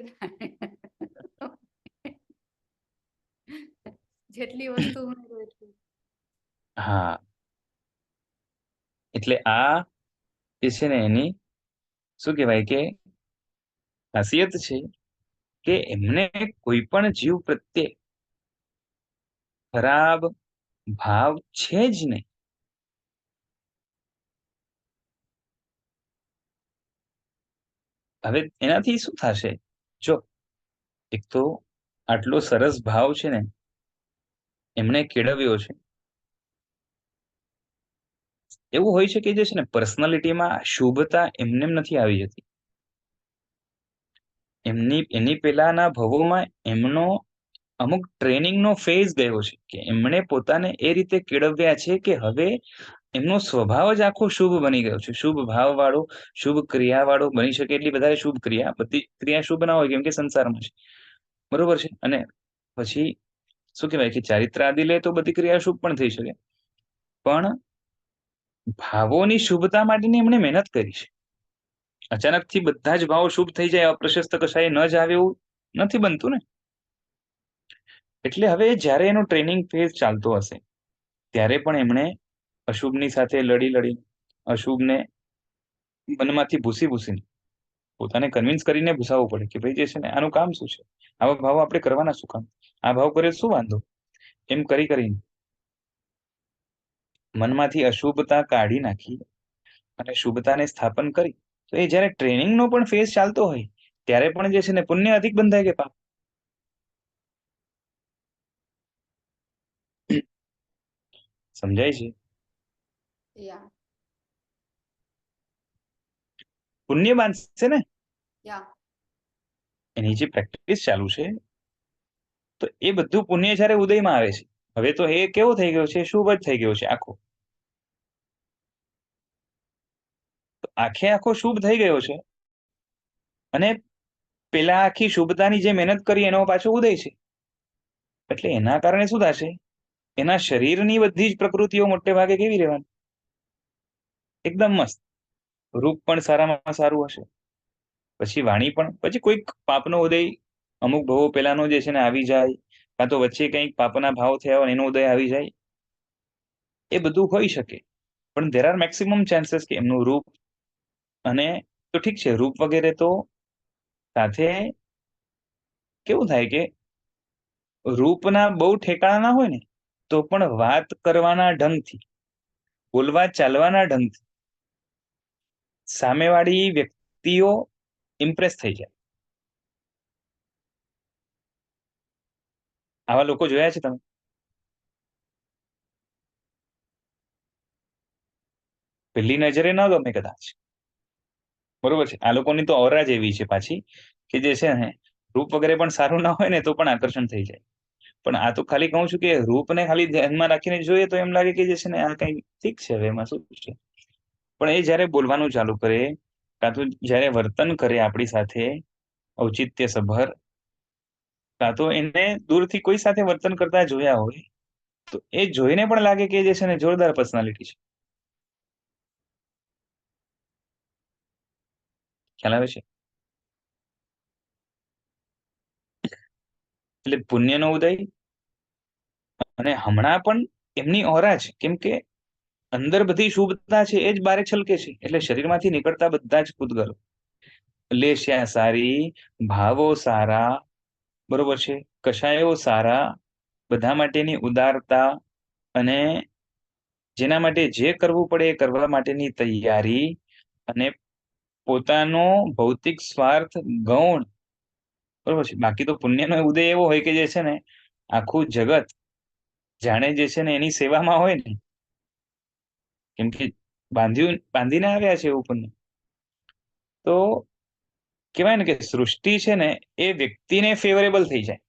જેટલી વસ્તુ ઉમેરો એટલી. હા, એટલે આ જે છે ને એની શું કહેવાય કે ખાસિયત છે કે એમને કોઈ પણ જીવ પ્રત્યે ખરાબ ભાવ છે જ નહીં. હવે એનાથી શું થશે? જો એક તો આટલો સરસ ભાવ છે ને એમણે કેળવ્યો છે. એવું હોય છે કે જે છે ને પર્સનાલિટીમાં શુભતા એમને નથી આવી જતી. એની પેલાના ભવોમાં એમનો અમુક ટ્રેનિંગનો ફેઝ ગયો છે કે એમણે પોતાને એ રીતે કેળવ્યા છે કે હવે એમનો સ્વભાવ જ આખો શુભ બની ગયો છે. શુભ ભાવ વાળો, શુભ ક્રિયા વાળો બની શકે એટલી વધારે શુભ ક્રિયા. બધી ક્રિયા શુભ ના હોય કેમ કે સંસારમાં છે. બરોબર છે? અને પછી શું કહેવાય કે ચારિત્ર આદિ લે તો બધી ક્રિયા શુભ પણ થઈ શકે. પણ ભાવોની શુભતા માટેની એમણે મહેનત કરી છે. અચાનકથી બધા જ ભાવો શુભ થઈ જાય, અપ્રશસ્ત કશાય ન જ આવે એવું નથી બનતું ને. એટલે હવે જ્યારે એનો ટ્રેનિંગ ફેઝ ચાલતો હશે ત્યારે પણ એમણે અશુભની સાથે લડી અશુભને મનમાંથી ભૂસી પોતાને કન્વિન્સ કરીને ભૂસાવવું પડે કે ભાઈ જે છે ને આનું કામ શું છે, આવા ભાવ આપણે કરવાના શું કામ, આ ભાવ કરે શું વાંધો, એમ કરીને મનમાંથી અશુભતા કાઢી નાખી અને શુભતાને સ્થાપન કરી. તો એ જયારે ટ્રેનિંગનો પણ ફેઝ ચાલતો હોય ત્યારે પણ જે છે ને પુણ્ય અધિક બંધાય કે પાપ? સમજાય છે? યા પુણ્ય બાંધશે ને, યા એની જે પ્રેક્ટિસ ચાલુ છે, તો એ બધું પુણ્ય જયારે ઉદયમાં આવે છે, હવે તો એ કેવો થઈ ગયો છે, શુભ જ થઈ ગયો છે આખો. તો આખે આખો શુભ થઈ ગયો છે, અને પેલા આખી શુભતાની જે મહેનત કરી એનો પાછો ઉદય છે. એટલે એના કારણે શું થશે, એના શરીરની બધી જ પ્રકૃતિઓ મોટે ભાગે કેવી રહેવાની? એકદમ મસ્ત. રૂપ પણ સારામાં સારું હશે, પછી વાણી પણ, પછી કોઈક પાપનો ઉદય અમુક ભાવો પેલાનો જે છે ને આવી જાય, કાં તો વચ્ચે કંઈક પાપના ભાવ થયા હોય એનો ઉદય આવી જાય, એ બધું હોઈ શકે. પણ ધેર આર મેક્સિમમ ચાન્સીસ કે એમનું રૂપ, અને તો ઠીક છે, રૂપ વગેરે તો સાથે કેવું થાય કે રૂપના બહુ ઠેકાણા ના હોય ને, તો પણ વાત કરવાના ઢંગથી, બોલવા ચાલવાના ઢંગથી સામેવાળી વ્યક્તિઓ ઇમ્પ્રેસ થઈ જાય. આવા લોકો જોયા છે તમે? પહેલી નજરે ન ગમે કદાચ, બરોબર છે. આ લોકોની તો ઓરા જ એવી છે પાછી, કે જે છે ને રૂપ વગેરે પણ સારું ના હોય ને તો પણ આકર્ષણ થઈ જાય. પણ આ તો ખાલી કહું છું કે રૂપને ખાલી ધ્યાનમાં રાખીને જોઈએ તો એમ લાગે કે જે છે ને આ કઈ ઠીક છે, હવે એમાં શું છે. પણ એ જયારે બોલવાનું ચાલુ કરે, કાં તો જયારે વર્તન કરે આપણી સાથે ઔચિત્ય સભર, કાં તો એને દૂરથી કોઈ સાથે વર્તન કરતા જોયા હોય, તો એ જોઈને પણ લાગે કે જે છે ને જોરદાર પર્સનાલિટી છે. ખ્યાલ આવે છે? એટલે પુણ્યનો ઉદય, અને હમણાં પણ એમની ઓરા છે, કેમ કે અંદર બધી શુભતા છે એ જ બારે છલકે છે. એટલે શરીરમાંથી નીકળતા બધા જ પૂતગલો, લેશ્યા સારી, ભાવો સારા, બરોબર છે, કષાયો સારા, બધા માટેની ઉદારતા, અને જેના માટે જે કરવું પડે એ કરવા માટેની તૈયારી, અને પોતાનો ભૌતિક સ્વાર્થ ગૌણ, બરોબર છે. બાકી તો પુણ્યનો ઉદય એવો હોય કે જે છે ને આખું જગત જાણે જે છે ને એની સેવામાં હોય ને, કેમ કે બાંધીને આવ્યા છે એવું પુણ્ય. તો કહેવાય ને કે સૃષ્ટિ છે ને એ વ્યક્તિને ફેવરેબલ થઈ જાય.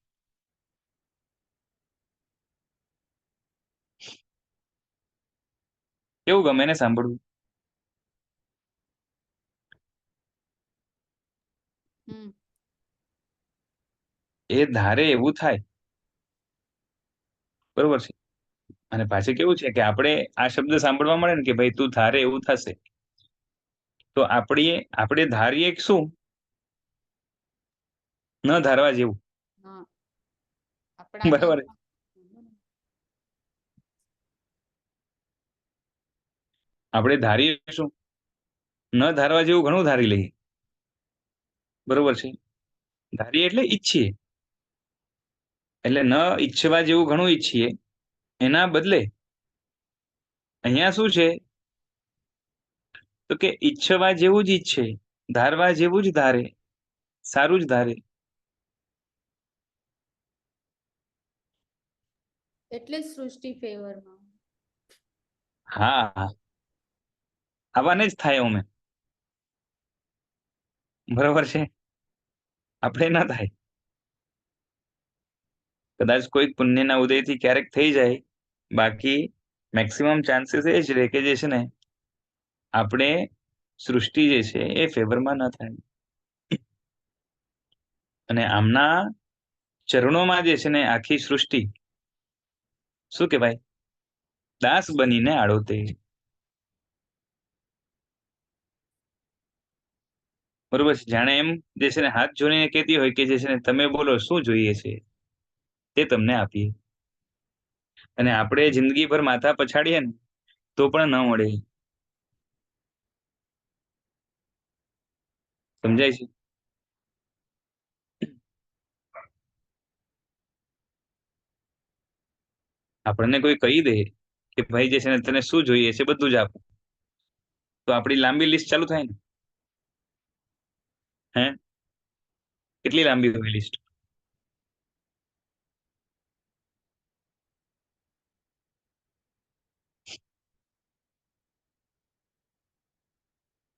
કેવું ગમે ને સાંભળવું? હમ એ ધારે એવું થાય, બરોબર છે. અને પાછી કેવું છે કે આપણે આ શબ્દ સાંભળવા મળે ને કે ભાઈ તું ધારે એવું થશે, તો આપણે ધારીએ કે શું, ન ધારવા જેવું. હા આપણા બરાબર. નિયમ આપણે ધારીએ શું, ન ધારવા જેવું ઘણું ધારી લઈએ, બરોબર છે. ધારીએ એટલે ઈચ્છીએ, એટલે ન ઈચ્છવા જેવું ઘણું ઈચ્છીએ. એના બદલે અહીંયા શું છે, તો કે ઈચ્છવા જેવું જ ઈચ્છે, ધારવા જેવું જ ધારે, સારું જ ધારે. એટલે જ સૃષ્ટિ ફેવરમાં. હા, આવવાને જ થાય અમે, બરોબર છે. આપણે ના થાય. કદાચ કોઈક પુણ્યના ઉદયથી ક્યારેક થઈ જાય, બાકી મેક્સિમમ ચાન્સીસ એ જ રહે કે જે છે ને આપણે સૃષ્ટિ જે છે એ ફેવરમાં ન થાય. અને આમના ચરણોમાં જે છે ને આખી સૃષ્ટિ શું કહેવાય, દાસ બનીને આડોતે, બરોબર છે. જાણે એમ જે છે ને હાથ જોડીને કહેતી હોય કે જે છે ને તમે બોલો શું જોઈએ છે તે તમને આપીએ. અને આપણે જિંદગીભર માથા પછાડીએ ને તો પણ ન મળે. સમજાય છે? આપણને કોઈ કહી દે કે ભાઈ જે છે ને તને શું જોઈએ છે બધું જ આપો, તો આપણી લાંબી લિસ્ટ ચાલુ થાય ને. હે કેટલી લાંબી હોય લિસ્ટ?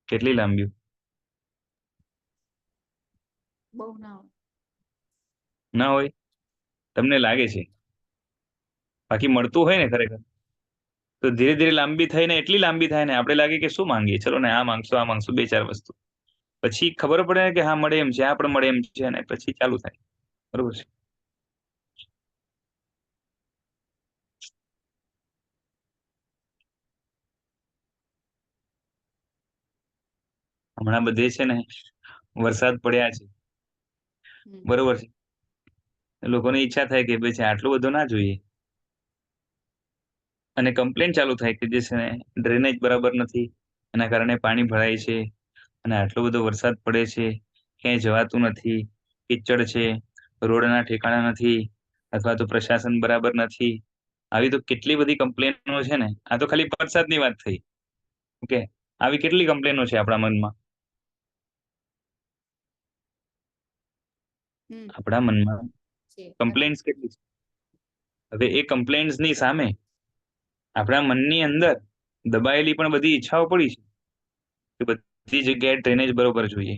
કેટલી લાંબી? બહુ ના હોય. ના હોય? તમને લાગે છે? બાકી મળતું હોય ને ખરેખર તો ધીરે ધીરે લાંબી થઈને એટલી લાંબી થાય ને આપણે લાગે કે શું માંગીએ, ચલો ને આ માંગશું 2-4 વસ્તુ, પછી ખબર પડે ને કે હા મળે એમ છે, આ પણ મળે એમ છે, અને પછી ચાલુ થાય. બરોબર છે. હમણાં બધે છે ને વરસાદ પડ્યા છે, હમ. બરોબર છે. લોકોની ઈચ્છા થાય કે ભાઈ છે આટલું બધું ના જોઈએ, અને કમ્પ્લેન ચાલુ થાય કે જે છે ને ડ્રેનેજ બરાબર નથી, એના કારણે પાણી ભરાય છે, અને આટલો બધો વરસાદ પડે છે, ક્યાંય જવાતું નથી, કીચડ છે, રોડના ઠેકાણા નથી, અથવા તો પ્રશાસન બરાબર નથી. આવી તો કેટલી બધી કમ્પ્લેનો છે ને. આ તો ખાલી વરસાદની વાત થઈ. ઓકે, આવી કેટલી કમ્પ્લેનો છે આપણા મનમાં, હમ. આપણા મનમાં છે. કમ્પ્લેન્ટ્સ કેટલી છે. હવે એ કમ્પ્લેન્ટ્સ ની સામે આપણા મનની અંદર દબાયેલી પણ બધી ઈચ્છાઓ પડી છે કે બધી જગ્યાએ ડ્રેનેજ બરોબર જોઈએ,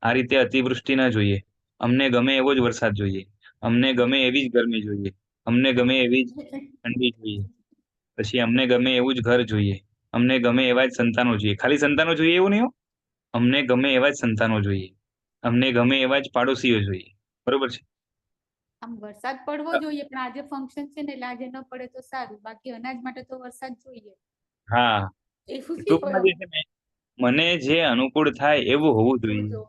આ રીતે અતિવૃષ્ટિ ના જોઈએ, અમને ગમે એવો જ વરસાદ જોઈએ, અમને ગમે એવી જ ગરમી જોઈએ, અમને ગમે એવી જ ઠંડી જોઈએ, પછી અમને ગમે એવું જ ઘર જોઈએ, અમને ગમે એવા જ સંતાનો જોઈએ. ખાલી સંતાનો જોઈએ એવું નહીં હો, અમને ગમે એવા જ સંતાનો જોઈએ, અમને ગમે એવા જ પાડોશીઓ જોઈએ. બરોબર છે. આમ વરસાદ પડવો જોઈએ, પણ આજે ફંક્શન છે ને એટલે આજે ન પડે તો સારું, બાકી અનાજ માટે તો વરસાદ જોઈએ. હા, એવું બી ટૂંકમાં જે છે ને મને જે અનુકૂળ થાય એવું હોવું જોઈએ.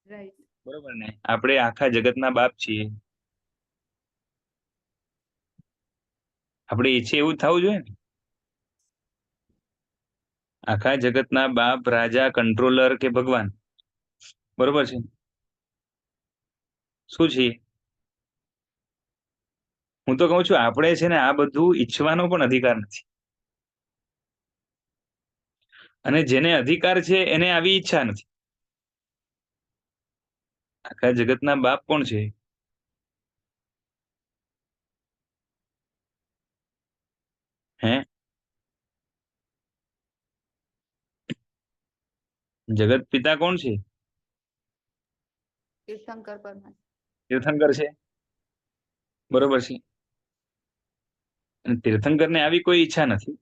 રાઈટ. બરોબર ને? આપણે આખા જગતના બાપ છીએ, આપણે ઈચ્છે એવું જ થવું જોઈએ ને. આખા જગતના બાપ, રાજા, કંટ્રોલર કે ભગવાન, બરોબર છે, શું છીએ? હું તો કહું છું આપણે છે ને આ બધું ઈચ્છવાનો પણ અધિકાર નથી, અને જેને અધિકાર છે એને આવી ઈચ્છા નથી. આખા જગતના બાપ કોણ છે? હે? જગત પિતા કોણ છે? તીર્થંકર પરમાર. તીર્થંકર છે, બરોબર છે. અને તીર્થંકરને આવી કોઈ ઈચ્છા નથી,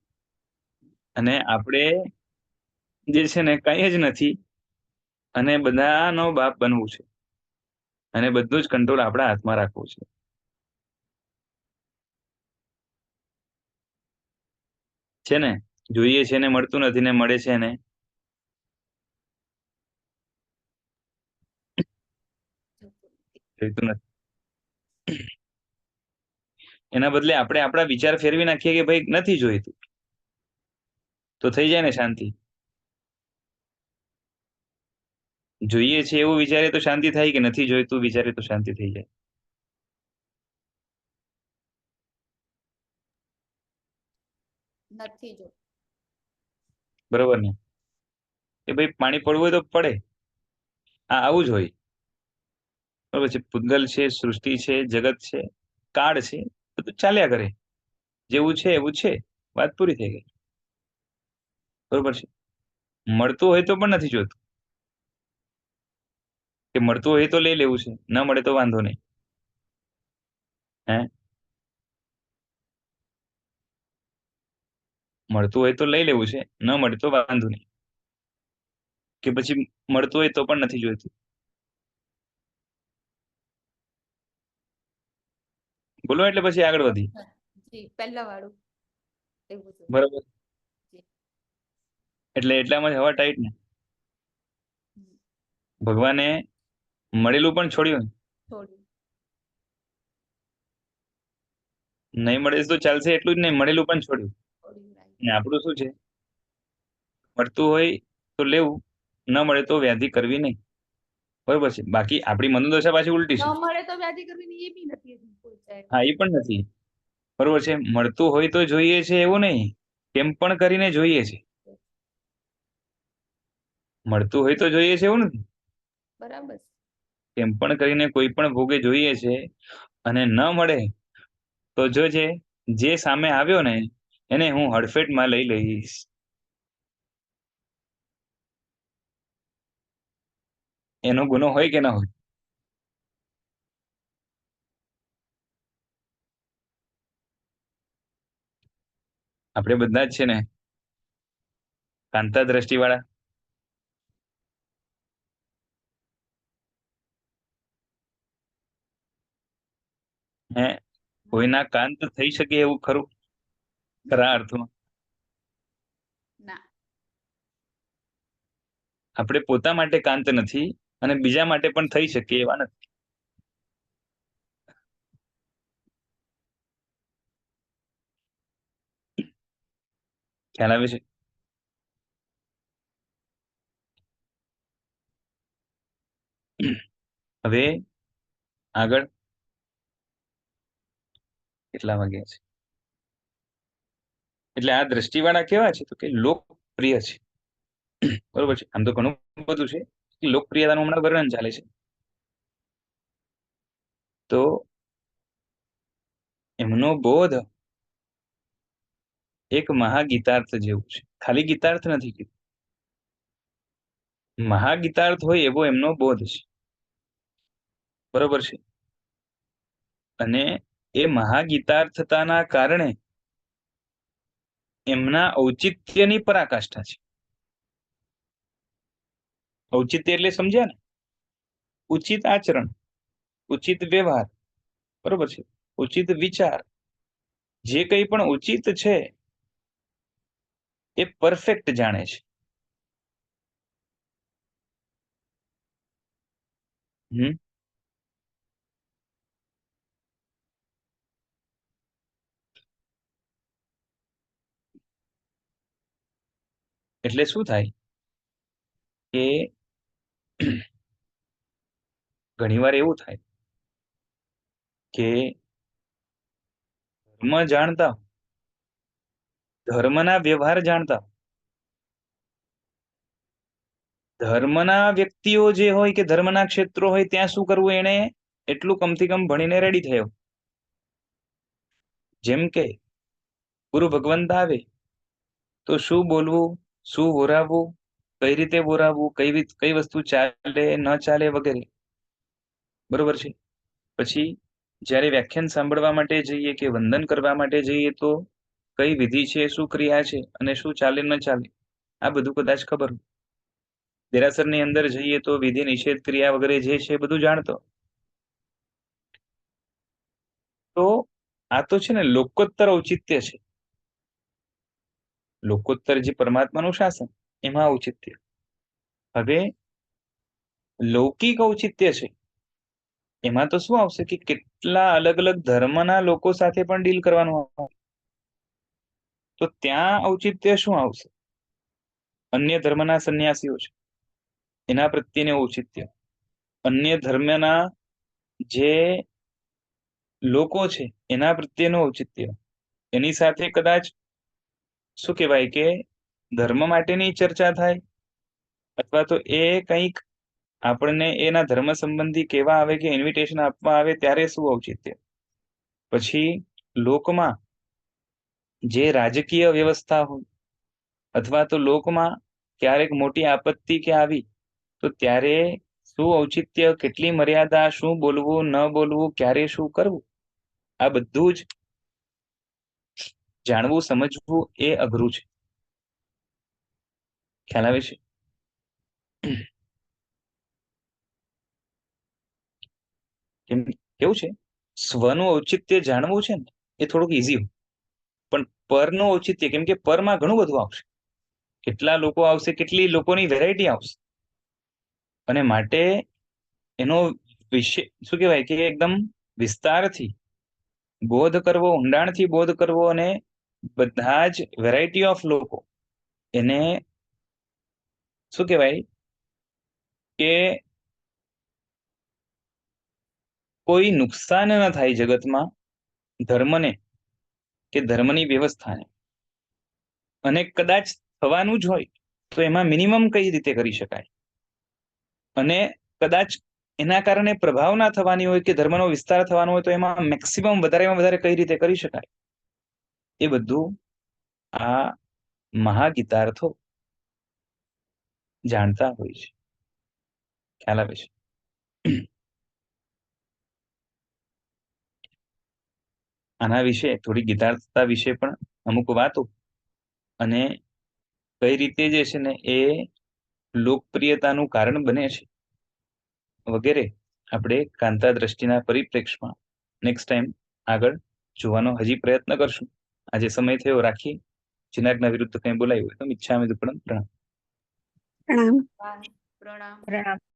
અને આપણે જે છે ને કઈ જ નથી, અને બધાનો બાપ બનવું છે, અને બધું જ કંટ્રોલ આપણા હાથમાં રાખવું છે. છે ને જોઈએ છે ને મળતું નથી, ને મળે છે ને જોઈતું નથી. એના બદલે આપણે આપણા વિચાર ફેરવી નાખીએ કે ભાઈ નથી જોઈતું, તો થઈ જાય ને શાંતિ. જોઈએ છે એવું વિચારે તો શાંતિ થાય, કે નથી જોઈતું વિચારે તો શાંતિ થઈ જાય? નથી જો. બરોબર ને? કે ભાઈ પાણી પડવું હોય તો પડે, આવું જ હોય. બરોબર છે. પૂતગલ છે, સૃષ્ટિ છે, જગત છે, કાળ છે, બધું ચાલ્યા કરે, જેવું છે એવું છે, વાત પૂરી થઈ ગઈ. બરોબર છે. મળતું હોય તો પણ નથી જોતું, કે મળતું હોય તો લઈ લેવું છે, ન મળે તો વાંધો નહીં. હે? મળતું હોય તો લઈ લેવું છે, ન મળે તો વાંધો નહીં, કે પછી મળતું હોય તો પણ નથી જોઈતું. બોલો એટલે પછી આગળ વધી. જી, પહેલા વાળું એવું છે. બરોબર. જી. એટલે એટલામાં જ હવા ટાઈટ ને. હમ. ભગવાને મળેલું પણ છોડ્યું, થોડું. નહીં મળે તો ચાલશે એટલું જ નહીં, મળેલું પણ છોડ્યું. થોડું right. અને આપણું શું છે? મળતું હોય તો લેવું, ન મળે તો વ્યાધિ કરવી નહીં. બરોબર છે. બાકી આપણી મનોદશા પાછી ઉલટી ન છે. મળે તો વ્યાધિ કરવી એ બી નથી હજી કોઈ ચાહે. હા, એ પણ નથી. બરોબર છે. મળતું હોય તો જોઈએ છે એવું નહીં, કેમ પણ કરીને જોઈએ છે. મળતું હોય તો જોઈએ છે એવું નથી. બરાબર છે. કેમ પણ કરીને કોઈ પણ ભોગે જોઈએ છે અને ન મળે તો જોજે જે સામે આવ્યો ને એને હું હડફેટમાં લઈ લઈશ. એનો ગુનો હોય કે ના હોય? આપણે બધા જ છે ને કાંતા દ્રષ્ટિ વાળા. હે કોઈના કાંત થઈ શકે એવું ખરું ખરા અર્થમાં? ના. આપણે પોતા માટે કાંત નથી અને બીજા માટે પણ થઈ શકે એવા નથી. ખ્યાલ આવે છે? હવે આગળ કેટલા વાગ્યા છે? એટલે આ દ્રષ્ટિવાળા કેવા છે તો કે લોકપ્રિય છે. બરોબર છે. આમ તો ઘણું બધું છે, લોકપ્રિયતાનું હમણાં વર્ણન ચાલે છે. તો એમનો બોધ એક મહાગીતાર્થ જેવું છે. ખાલી ગીતાર્થ નથી કીધું, મહાગીતાર્થ હોય એવો એમનો બોધ છે. બરોબર છે. અને એ મહાગીતાર્થતાના કારણે એમના ઔચિત્યની પરાકાષ્ઠા છે. ઔચિત્ય એટલે સમજ્યા ને? ઉચિત આચરણ, ઉચિત વ્યવહાર, બરોબર છે, ઉચિત વિચાર, જે કંઈ પણ ઉચિત છે એ પરફેક્ટ જાણે છે. એટલે શું થાય કે ઘણીવાર એવું થાય કે ધર્મ જાણતા, ધર્મના વ્યવહાર જાણતા, ધર્મના વ્યક્તિઓ જે હોય કે ધર્મના ક્ષેત્રો હોય ત્યાં શું કરવું એને એટલું કમથી કમ ભણીને રેડી થયો. જેમ કે ગુરુ ભગવંત આવે તો શું બોલવું, શું બોરાવવું, કઈ રીતે બોરાવવું, કઈ વસ્તુ ચાલે ન ચાલે વગેરે. બરોબર છે. પછી જ્યારે વ્યાખ્યાન સાંભળવા માટે જઈએ કે વંદન કરવા માટે જઈએ તો કઈ વિધિ છે, શું ક્રિયા છે અને શું ચાલે ન ચાલે આ બધું કદાચ ખબર હોય. દેરાસરની અંદર જઈએ તો વિધિ નિષેધ ક્રિયા વગેરે જે છે બધું જાણતો. તો આ તો છે ને લોકોત્તર ઔચિત્ય છે. લોકોત્તર જે પરમાત્માનું શાસન એમાં ઔચિત્ય. હવે લૌકિક ઔચિત્ય છે એમાં તો શું આવશે કે કેટલા અલગ અલગ ધર્મના લોકો સાથે પણ ડીલ કરવાનું આવશે. તો ત્યાં ઔચિત્ય શું આવશે? અન્ય ધર્મના સંન્યાસીઓ છે એના પ્રત્યેનું ઔચિત્ય, અન્ય ધર્મના જે લોકો છે એના પ્રત્યેનું ઔચિત્ય, એની સાથે કદાચ શું કહેવાય કે ધર્મ માટેની ચર્ચા થાય અથવા તો એ કંઈક આપણને એના ધર્મ સંબંધી કહેવા આવે કે ઇન્વિટેશન આપવા આવે ત્યારે શું ઔચિત્ય. પછી લોકમાં જે રાજકીય વ્યવસ્થા હોય અથવા તો લોકમાં ક્યારેક મોટી આપત્તિ કે આવી તો ત્યારે શું ઔચિત્ય, કેટલી મર્યાદા, શું બોલવું ન બોલવું, ક્યારે શું કરવું, આ બધું જ જાણવું સમજવું એ અઘરું છે. ખ્યાલ આવે છે? કેવું છે, સ્વનું ઔચિત્ય જાણવું છે ને એ થોડુંક ઈઝી હોય, પણ પરનું ઔચિત્ય, કેમ કે પરમાં ઘણું બધું આવશે, કેટલા લોકો આવશે, કેટલી લોકોની વેરાયટી આવશે, અને માટે એનો વિષય શું કહેવાય કે એકદમ વિસ્તારથી બોધ કરવો, ઊંડાણથી બોધ કરવો અને બધા જ વેરાયટી ઓફ લોકો એને શું કહેવાય કે કોઈ નુકસાન ન થાય જગતમાં ધર્મને કે ધર્મની વ્યવસ્થાને, અને કદાચ થવાનું જ હોય તો એમાં મિનિમમ કઈ રીતે કરી શકાય, અને કદાચ એના કારણે પ્રભાવ ના થવાની હોય કે ધર્મનો વિસ્તાર થવાનો હોય તો એમાં મેક્સિમમ વધારેમાં વધારે કઈ રીતે કરી શકાય, એ બધું આ મહાગીતાર્થો જાણતા હોય છે, ખ્યાલ આવે છે. આના વિશે થોડી ગીતાર્થતા વિશે પણ અમુક વાતો અને કઈ રીતે જે છે ને એ લોકપ્રિયતાનું કારણ બને છે વગેરે આપણે કાંતા દ્રષ્ટિના પરિપ્રેક્ષમાં નેક્સ્ટ ટાઈમ આગળ જોવાનો હજી પ્રયત્ન કરશું. આજે સમય થયો, રાખીએ. જિનાજ્ઞા વિરુદ્ધ કંઈ બોલાયું હોય તો ઈચ્છામિ દુક્કડમ પ્રણામ. પ્રણામ. પ્રણામ. પ્રણામ.